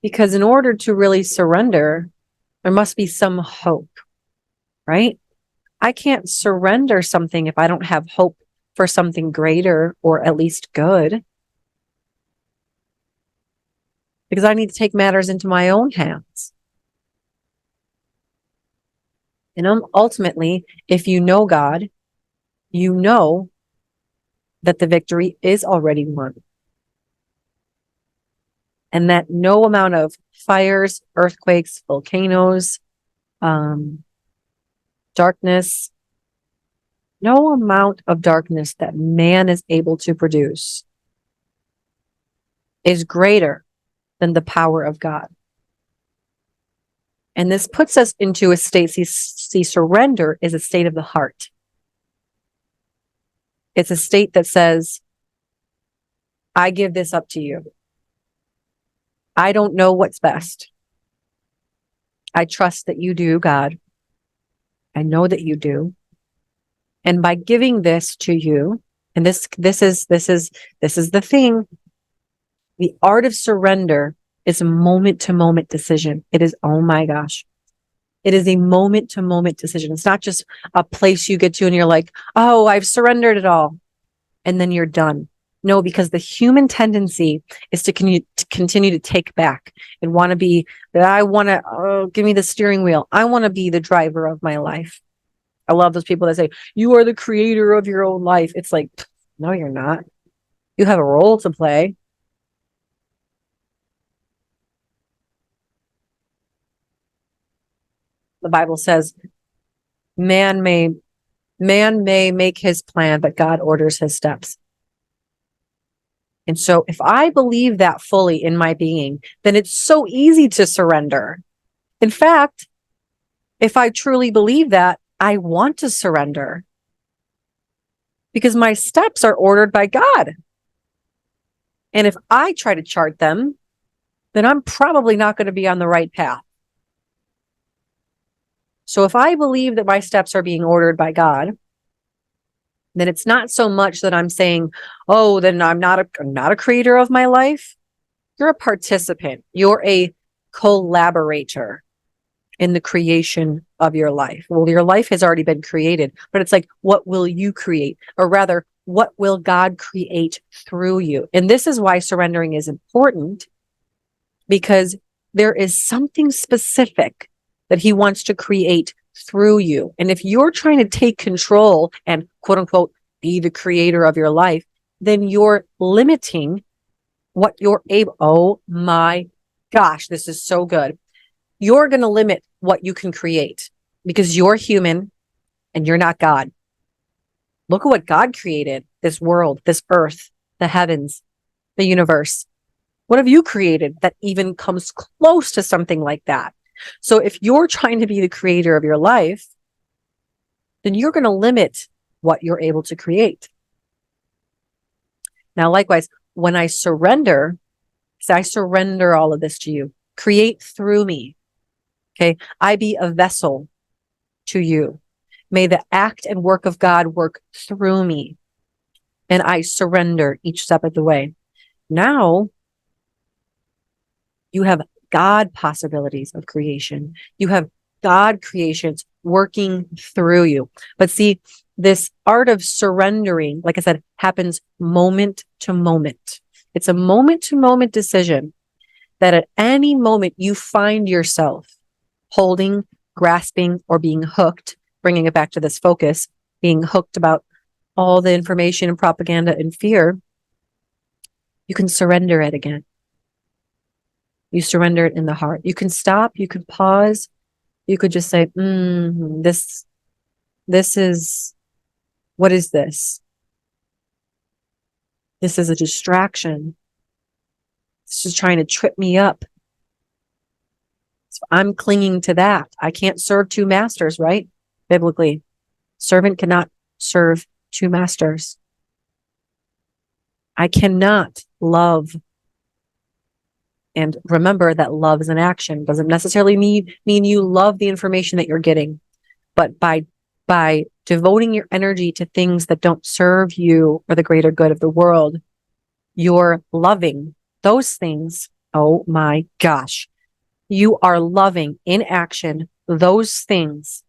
Because in order to really surrender, there must be some hope, right? I can't surrender something if I don't have hope for something greater or at least good. Because I need to take matters into my own hands. And ultimately, if you know God, you know that the victory is already won. And that no amount of fires, earthquakes, volcanoes, darkness, no amount of darkness that man is able to produce is greater than the power of God. And this puts us into a state, see, surrender is a state of the heart. It's a state that says, I give this up to you. I don't know what's best. I trust that you do, God. I know that you do. And by giving this to you, and this is the thing. The art of surrender is a moment to moment decision. It is, oh my gosh. It is a moment to moment decision. It's not just a place you get to and you're like, oh, I've surrendered it all. And then you're done. No, because the human tendency is to continue to take back and want to be that. I want to give me the steering wheel. I want to be the driver of my life. I love those people that say, you are the creator of your own life. It's like, no, you're not. You have a role to play. The Bible says, man may make his plan, but God orders his steps. And so if I believe that fully in my being, then it's so easy to surrender. In fact, if I truly believe that, I want to surrender because my steps are ordered by God. And if I try to chart them, then I'm probably not going to be on the right path. So if I believe that my steps are being ordered by God, then it's not so much that I'm saying, oh, then I'm not a creator of my life. You're a participant. You're a collaborator in the creation of your life. Well, your life has already been created, but it's like, what will you create? Or rather, what will God create through you? And this is why surrendering is important, because there is something specific that he wants to create through you. And if you're trying to take control and quote unquote, be the creator of your life, then you're limiting what you're able. Oh my gosh, this is so good. You're going to limit what you can create because you're human and you're not God. Look at what God created, this world, this earth, the heavens, the universe. What have you created that even comes close to something like that? So if you're trying to be the creator of your life, then you're going to limit what you're able to create. Now, likewise, when I surrender, say, I surrender all of this to you, create through me. Okay. I be a vessel to you. May the act and work of God work through me. And I surrender each step of the way. Now you have God possibilities of creation. You have God creations working through you. But see, this art of surrendering, like I said, happens moment to moment. It's a moment to moment decision that at any moment you find yourself holding, grasping, or being hooked, bringing it back to this focus, being hooked about all the information and propaganda and fear, you can surrender it again. You surrender it in the heart. You can stop, you can pause, you could just say, this is, what is this? This is a distraction. This is trying to trip me up. So I'm clinging to that. I can't serve two masters, right? Biblically, servant cannot serve two masters. I cannot love. And remember that love is an action. Doesn't necessarily mean you love the information that you're getting, but by by devoting your energy to things that don't serve you or the greater good of the world, you're loving those things. Oh my gosh. You are loving in action those things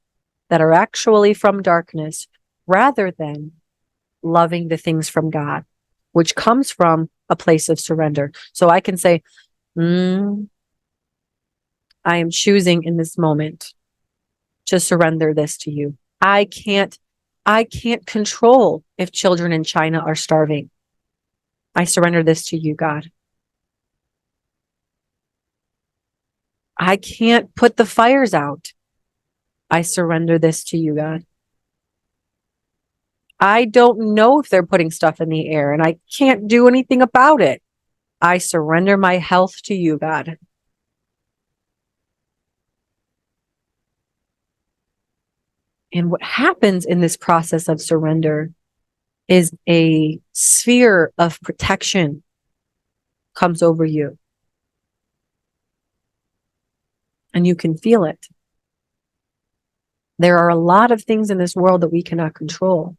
that are actually from darkness rather than loving the things from God, which comes from a place of surrender. So I can say, I am choosing in this moment to surrender this to you. I can't control if children in China are starving. I surrender this to you, God. I can't put the fires out. I surrender this to you, God. I don't know if they're putting stuff in the air and I can't do anything about it. I surrender my health to you, God. And what happens in this process of surrender is a sphere of protection comes over you. And you can feel it. There are a lot of things in this world that we cannot control.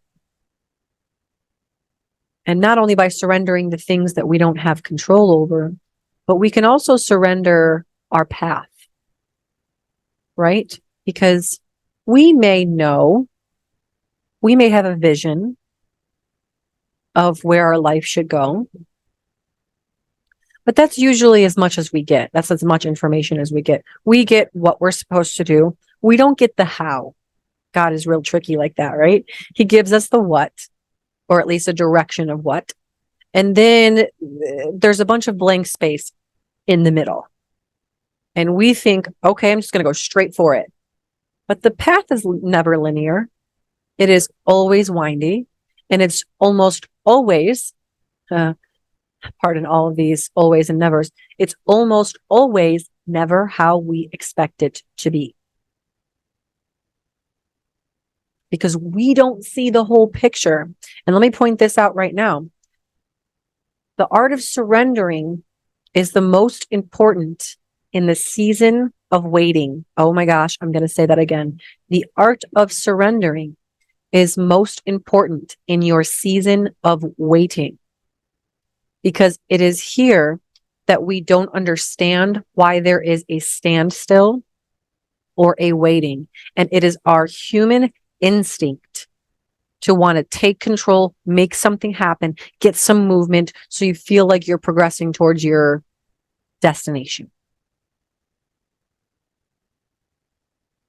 And not only by surrendering the things that we don't have control over, but we can also surrender our path, right? Because we may know, we may have a vision of where our life should go, but that's usually as much as we get. That's as much information as we get. We get what we're supposed to do. We don't get the how. God is real tricky like that, right? He gives us the what, or at least a direction of what. And then there's a bunch of blank space in the middle. And we think, okay, I'm just going to go straight for it. But the path is never linear. It is always windy. And it's almost always, pardon all of these always and nevers, it's almost always never how we expect it to be. Because we don't see the whole picture. And let me point this out right now. The art of surrendering is the most important in the season of waiting. Oh my gosh, I'm going to say that again. The art of surrendering is most important in your season of waiting. Because it is here that we don't understand why there is a standstill or a waiting. And it is our human instinct to want to take control, make something happen, get some movement so you feel like you're progressing towards your destination.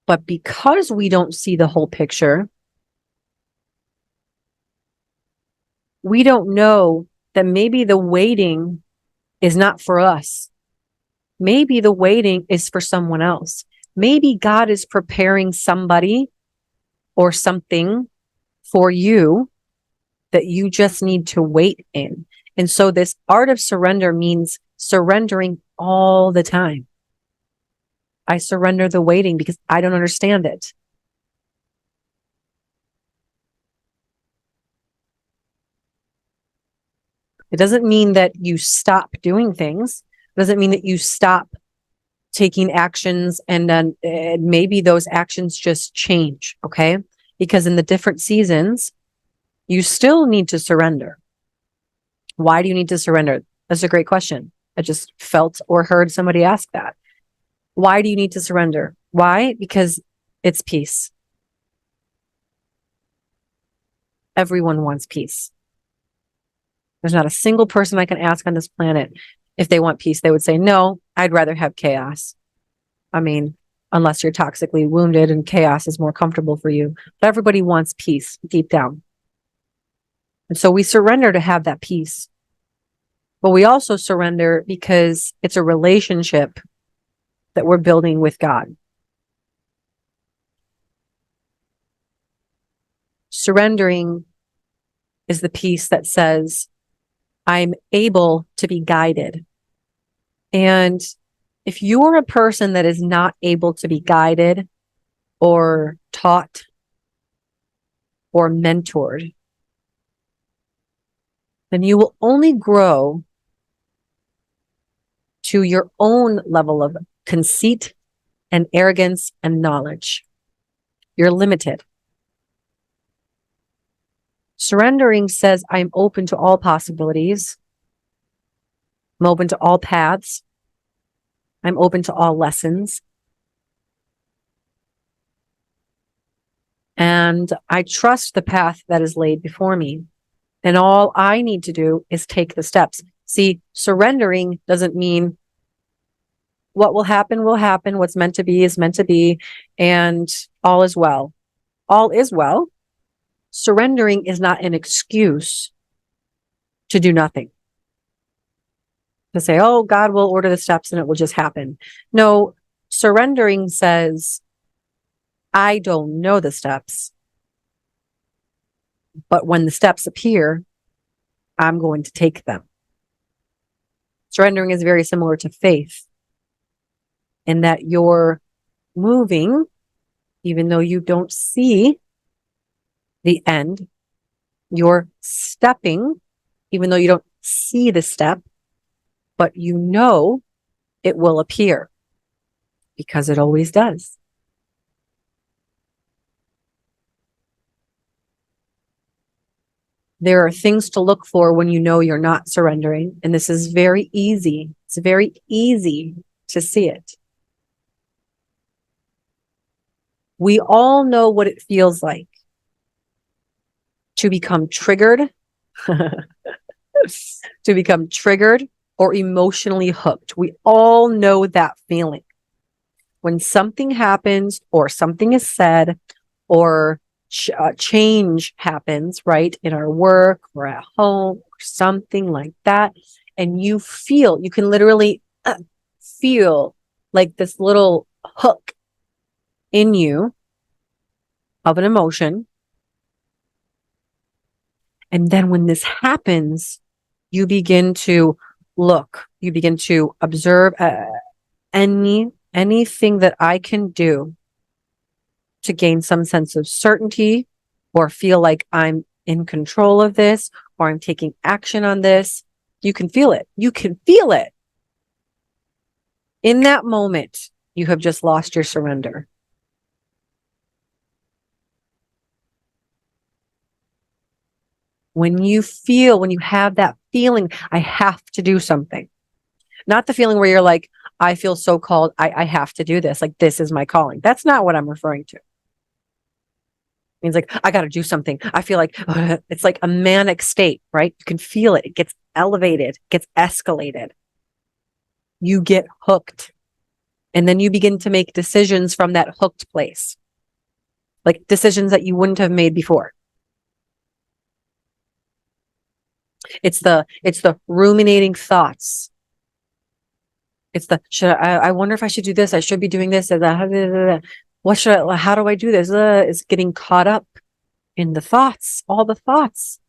But because we don't see the whole picture, we don't know that maybe the waiting is not for us. Maybe the waiting is for someone else. Maybe God is preparing somebody or something for you that you just need to wait in. And so this art of surrender means surrendering all the time. I surrender the waiting because I don't understand it. It doesn't mean that you stop doing things. It doesn't mean that you stop taking actions and then maybe those actions just change, okay? Because in the different seasons, you still need to surrender. Why do you need to surrender? That's a great question. I just felt or heard somebody ask that. Why do you need to surrender? Why? Because it's peace. Everyone wants peace. There's not a single person I can ask on this planet if they want peace. They would say, no, I'd rather have chaos. I mean, unless you're toxically wounded and chaos is more comfortable for you. But everybody wants peace deep down. And so we surrender to have that peace. But we also surrender because it's a relationship that we're building with God. Surrendering is the piece that says, I'm able to be guided. And if you're a person that is not able to be guided or taught or mentored, then you will only grow to your own level of conceit and arrogance and knowledge. You're limited. Surrendering says, I'm open to all possibilities. I'm open to all paths. I'm open to all lessons. And I trust the path that is laid before me. And all I need to do is take the steps. See, surrendering doesn't mean what will happen will happen. What's meant to be is meant to be. And all is well. All is well. Surrendering is not an excuse to do nothing. To say, oh, God will order the steps and it will just happen. No, surrendering says, I don't know the steps, but when the steps appear, I'm going to take them. Surrendering is very similar to faith in that you're moving, even though you don't see the end. You're stepping, even though you don't see the step, but you know it will appear because it always does. There are things to look for when you know you're not surrendering. And this is very easy. It's very easy to see it. We all know what it feels like to become triggered, to become triggered or emotionally hooked. We all know that feeling. When something happens or something is said or change happens, right, in our work or at home or something like that, and you can literally feel like this little hook in you of an emotion. And then when this happens, you begin to look, you begin to observe anything that I can do to gain some sense of certainty or feel like I'm in control of this or I'm taking action on this. You can feel it. You can feel it. In that moment, you have just lost your surrender. When you have that feeling, I have to do something. Not the feeling where you're like, I feel so called, I have to do this. Like, this is my calling. That's not what I'm referring to. It means like, I got to do something. I feel like it's like a manic state, right? You can feel it. It gets elevated, gets escalated. You get hooked. And then you begin to make decisions from that hooked place. Like decisions that you wouldn't have made before. It's the ruminating thoughts. It's the, I wonder if I should do this. I should be doing this. What how do I do this? It's getting caught up in the thoughts, all the thoughts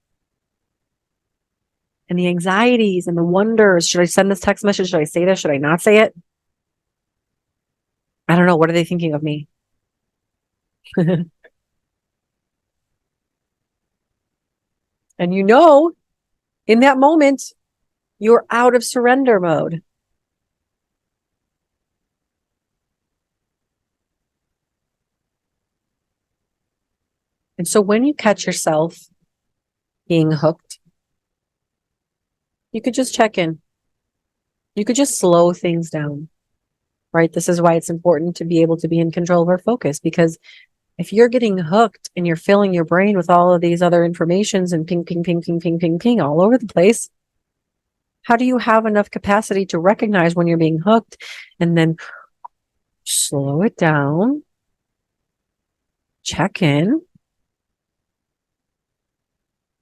and the anxieties and the wonders. Should I send this text message? Should I say this? Should I not say it? I don't know. What are they thinking of me? And in that moment, you're out of surrender mode. And so when you catch yourself being hooked, you could just check in. You could just slow things down, right? This is why it's important to be able to be in control of our focus, because if you're getting hooked and you're filling your brain with all of these other informations and ping, ping, ping, ping, ping, ping, ping all over the place, how do you have enough capacity to recognize when you're being hooked and then slow it down, check in,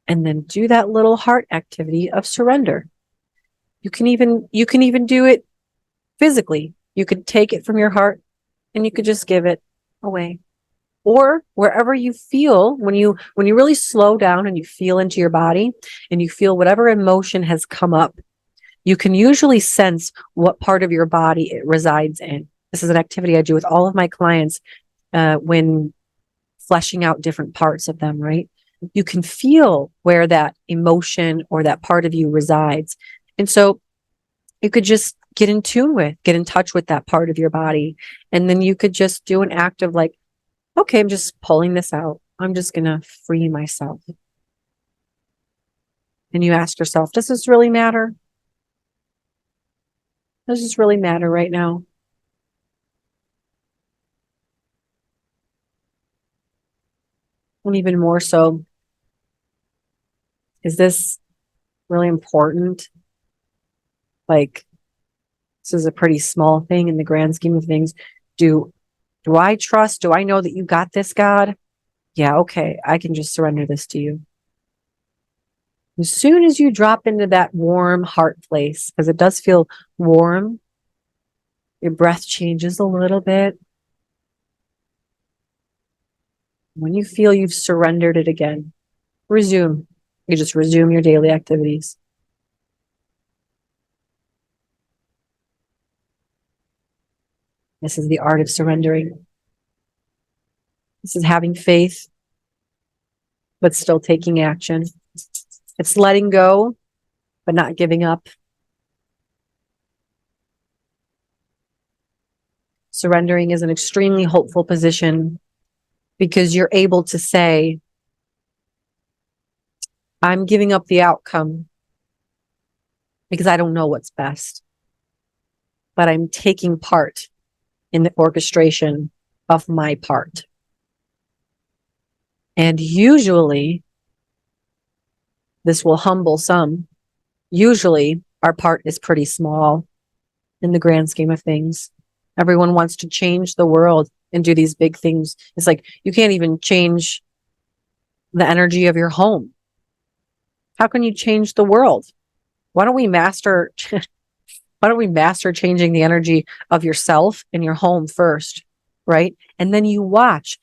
and then do that little heart activity of surrender? You can even do it physically. You could take it from your heart and you could just give it away. Or wherever you feel, when you really slow down and you feel into your body and you feel whatever emotion has come up, you can usually sense what part of your body it resides in. This is an activity I do with all of my clients when fleshing out different parts of them, right? You can feel where that emotion or that part of you resides. And so you could just get in touch with that part of your body. And then you could just do an act of like, okay, I'm just pulling this out. I'm just going to free myself. And you ask yourself, does this really matter? Does this really matter right now? And even more so, is this really important? Like, this is a pretty small thing in the grand scheme of things. Do I trust? Do I know that you got this, God? Yeah, okay, I can just surrender this to you. As soon as you drop into that warm heart place, because it does feel warm, your breath changes a little bit. When you feel you've surrendered it again, resume. You just resume your daily activities. This is the art of surrendering. This is having faith, but still taking action. It's letting go, but not giving up. Surrendering is an extremely hopeful position because you're able to say, I'm giving up the outcome because I don't know what's best, but I'm taking part in the orchestration of my part. And usually, this will humble some. Usually, our part is pretty small in the grand scheme of things. Everyone wants to change the world and do these big things. It's like you can't even change the energy of your home. How can you change the world? Why don't we master changing the energy of yourself and your home first, right? And then you watch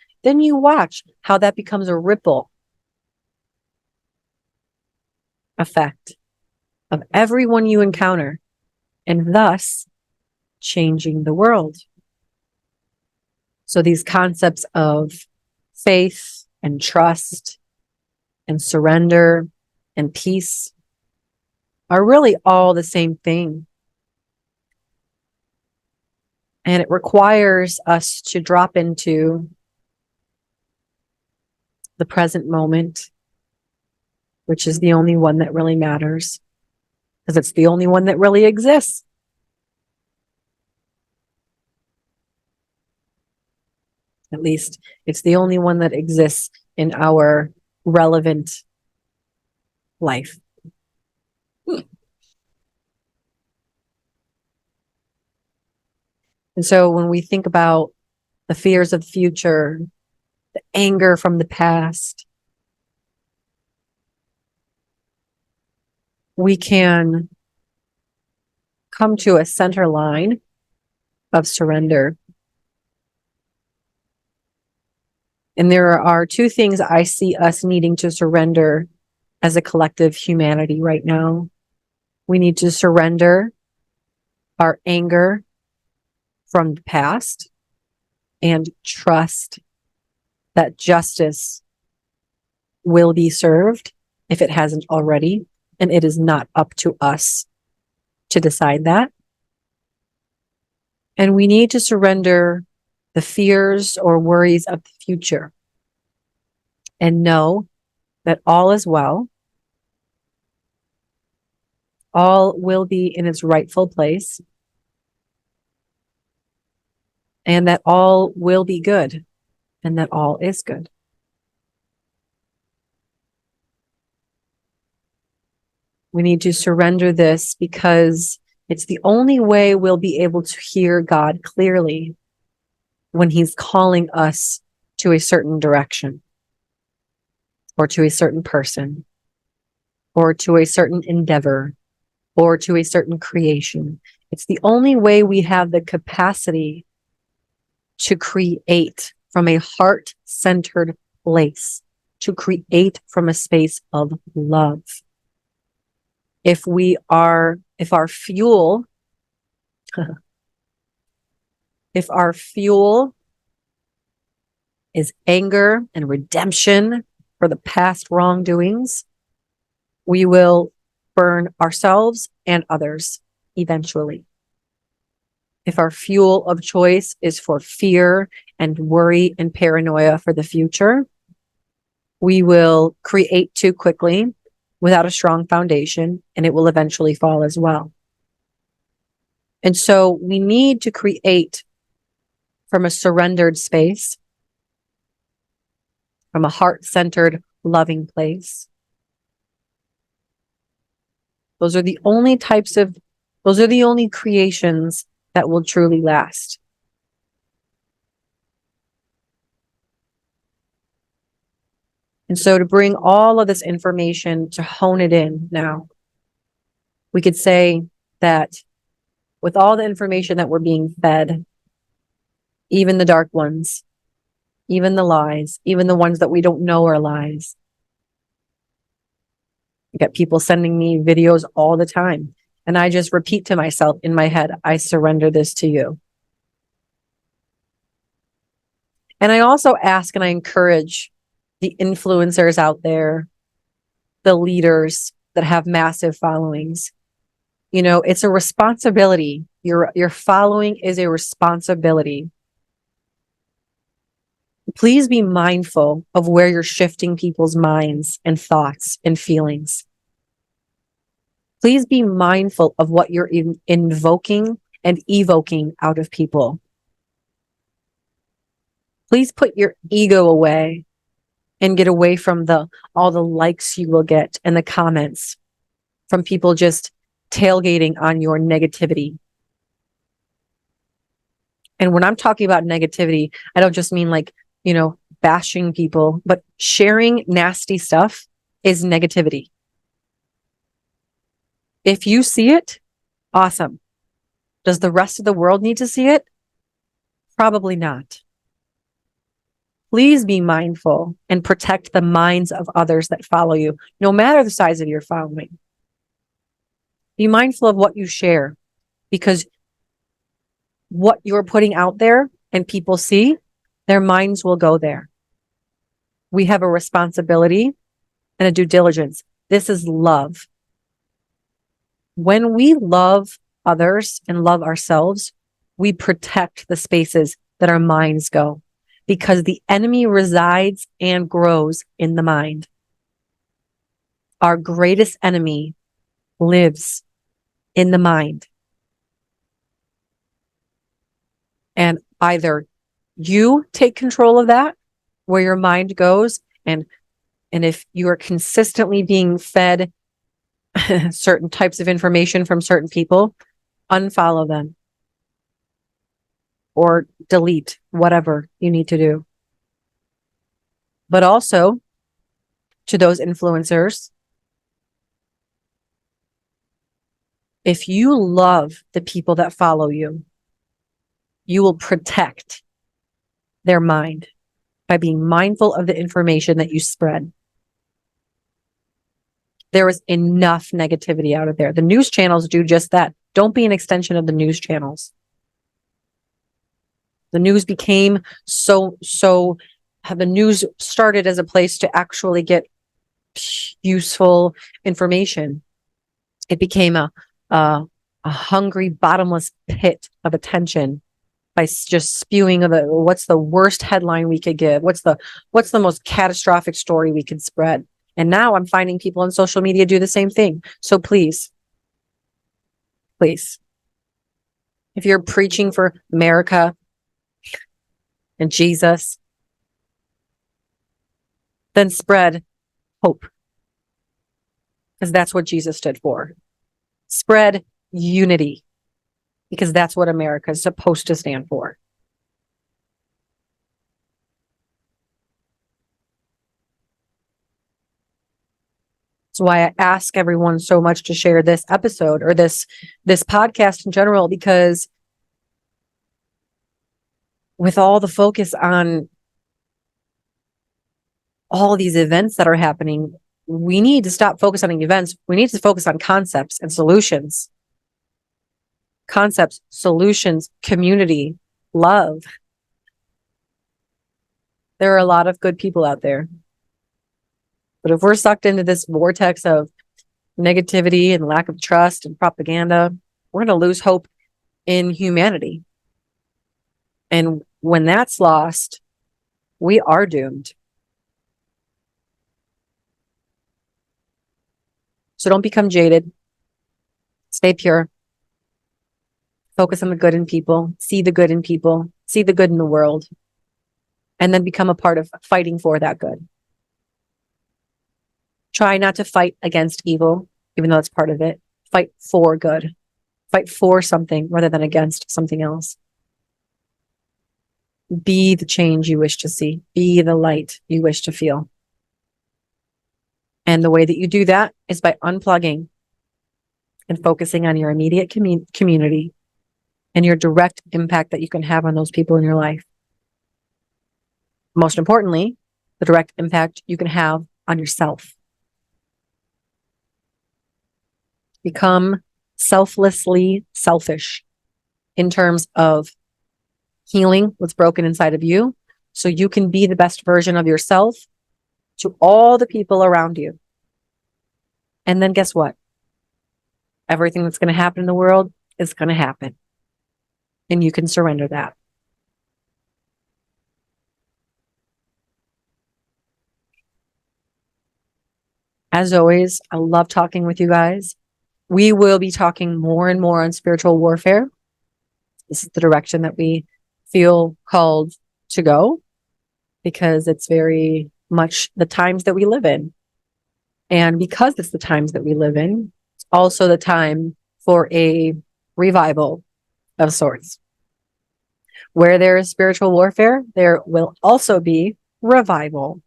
how that becomes a ripple effect of everyone you encounter, and thus changing the world. So these concepts of faith and trust and surrender and peace are really all the same thing. And it requires us to drop into the present moment, which is the only one that really matters, because it's the only one that really exists. At least it's the only one that exists in our relevant life. And so when we think about the fears of the future, the anger from the past, we can come to a center line of surrender. And there are two things I see us needing to surrender as a collective humanity right now. We need to surrender our anger from the past and trust that justice will be served if it hasn't already, and it is not up to us to decide that. And we need to surrender the fears or worries of the future and know that all is well. All will be in its rightful place, and that all will be good, and that all is good. We need to surrender this because it's the only way we'll be able to hear God clearly when He's calling us to a certain direction, or to a certain person, or to a certain endeavor, or to a certain creation. It's the only way we have the capacity to create from a heart-centered place, to create from a space of love. If our fuel is anger and redemption for the past wrongdoings, we will burn ourselves and others eventually. If our fuel of choice is for fear and worry and paranoia for the future, we will create too quickly, without a strong foundation, and it will eventually fall as well. And so we need to create from a surrendered space, from a heart-centered, loving place. Those are the only creations that will truly last. And so to bring all of this information, to hone it in now, we could say that with all the information that we're being fed, even the dark ones, even the lies, even the ones that we don't know are lies. I get people sending me videos all the time, and I just repeat to myself in my head, I surrender this to you. And I also ask and I encourage the influencers out there, the leaders that have massive followings. You know, it's a responsibility. Your following is a responsibility. Please be mindful of where you're shifting people's minds and thoughts and feelings. Please be mindful of what you're invoking and evoking out of people. Please put your ego away and get away from all the likes you will get and the comments from people just tailgating on your negativity. And when I'm talking about negativity, I don't just mean like, bashing people, but sharing nasty stuff is negativity. If you see it, awesome. Does the rest of the world need to see it? Probably not. Please be mindful and protect the minds of others that follow you, no matter the size of your following. Be mindful of what you share, because what you're putting out there and people see, their minds will go there. We have a responsibility and a due diligence. This is love. When we love others and love ourselves, we protect the spaces that our minds go, because the enemy resides and grows in the mind. Our greatest enemy lives in the mind. And either you take control of that, where your mind goes, and if you are consistently being fed certain types of information from certain people, unfollow them or delete whatever you need to do. But also to those influencers, if you love the people that follow you, you will protect their mind by being mindful of the information that you spread. There is enough negativity out of there. The news channels do just that. Don't be an extension of the news channels. The news became the news started as a place to actually get useful information. It became a hungry, bottomless pit of attention by just spewing what's the worst headline we could give? What's the most catastrophic story we could spread? And now I'm finding people on social media do the same thing. So please, if you're preaching for America and Jesus, then spread hope, because that's what Jesus stood for. Spread unity, because that's what America is supposed to stand for. That's why I ask everyone so much to share this episode or this podcast in general, because with all the focus on all these events that are happening, we need to stop focusing on events. We need to focus on concepts and solutions. Concepts, solutions, community, love. There are a lot of good people out there. But if we're sucked into this vortex of negativity and lack of trust and propaganda, we're going to lose hope in humanity. And when that's lost, we are doomed. So don't become jaded. Stay pure. Focus on the good in people. See the good in people. See the good in the world. And then become a part of fighting for that good. Try not to fight against evil, even though that's part of it. Fight for good. Fight for something rather than against something else. Be the change you wish to see. Be the light you wish to feel. And the way that you do that is by unplugging and focusing on your immediate community and your direct impact that you can have on those people in your life. Most importantly, the direct impact you can have on yourself. Become selflessly selfish in terms of healing what's broken inside of you so you can be the best version of yourself to all the people around you. And then guess what? Everything that's going to happen in the world is going to happen. And you can surrender that. As always, I love talking with you guys. We will be talking more and more on spiritual warfare. This is the direction that we feel called to go because it's very much the times that we live in. And because it's the times that we live in, it's also the time for a revival of sorts. Where there is spiritual warfare, there will also be revival.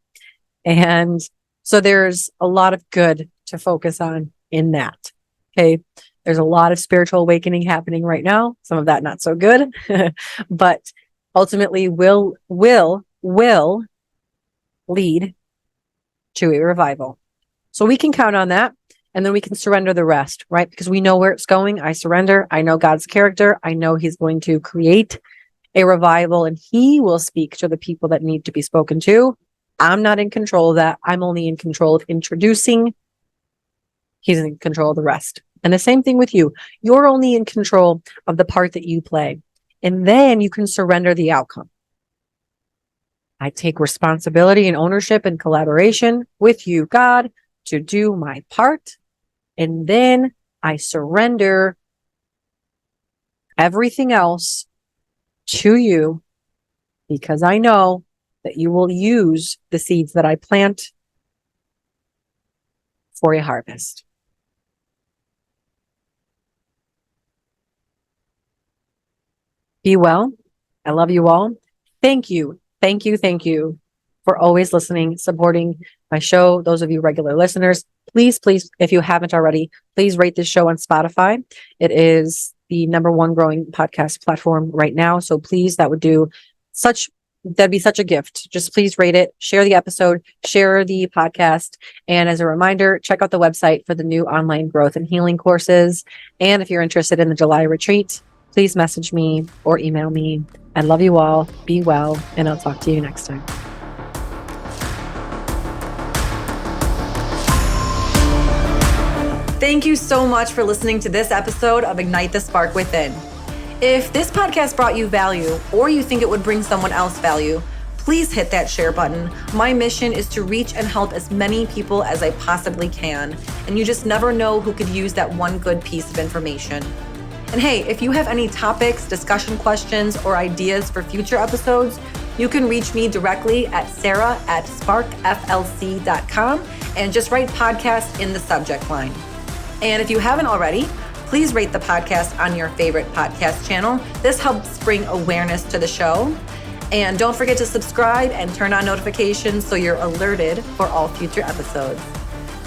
And so there's a lot of good to focus on in that. Okay. There's a lot of spiritual awakening happening right now. Some of that not so good, but ultimately will lead to a revival. So we can count on that and then we can surrender the rest, right? Because we know where it's going. I surrender. I know God's character. I know he's going to create a revival and he will speak to the people that need to be spoken to. I'm not in control of that. I'm only in control of introducing. He's in control of the rest. And the same thing with you. You're only in control of the part that you play. And then you can surrender the outcome. I take responsibility and ownership and collaboration with you, God, to do my part. And then I surrender everything else to you because I know that you will use the seeds that I plant for a harvest. Be well. I love you all. Thank you. Thank you. Thank you for always listening, supporting my show. Those of you regular listeners, please, if you haven't already, please rate this show on Spotify. It is the #1 growing podcast platform right now. So please, that'd be such a gift. Just please rate it, share the episode, share the podcast. And as a reminder, check out the website for the new online growth and healing courses. And if you're interested in the July retreat, please message me or email me. I love you all. Be well. And I'll talk to you next time. Thank you so much for listening to this episode of Ignite the Spark Within. If this podcast brought you value or you think it would bring someone else value, please hit that share button. My mission is to reach and help as many people as I possibly can. And you just never know who could use that one good piece of information. And hey, if you have any topics, discussion questions, or ideas for future episodes, you can reach me directly at sarah@sparkflc.com and just write podcast in the subject line. And if you haven't already, please rate the podcast on your favorite podcast channel. This helps bring awareness to the show. And don't forget to subscribe and turn on notifications so you're alerted for all future episodes.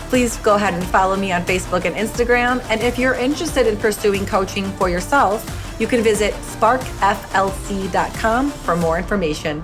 Please go ahead and follow me on Facebook and Instagram. And if you're interested in pursuing coaching for yourself, you can visit sparkflc.com for more information.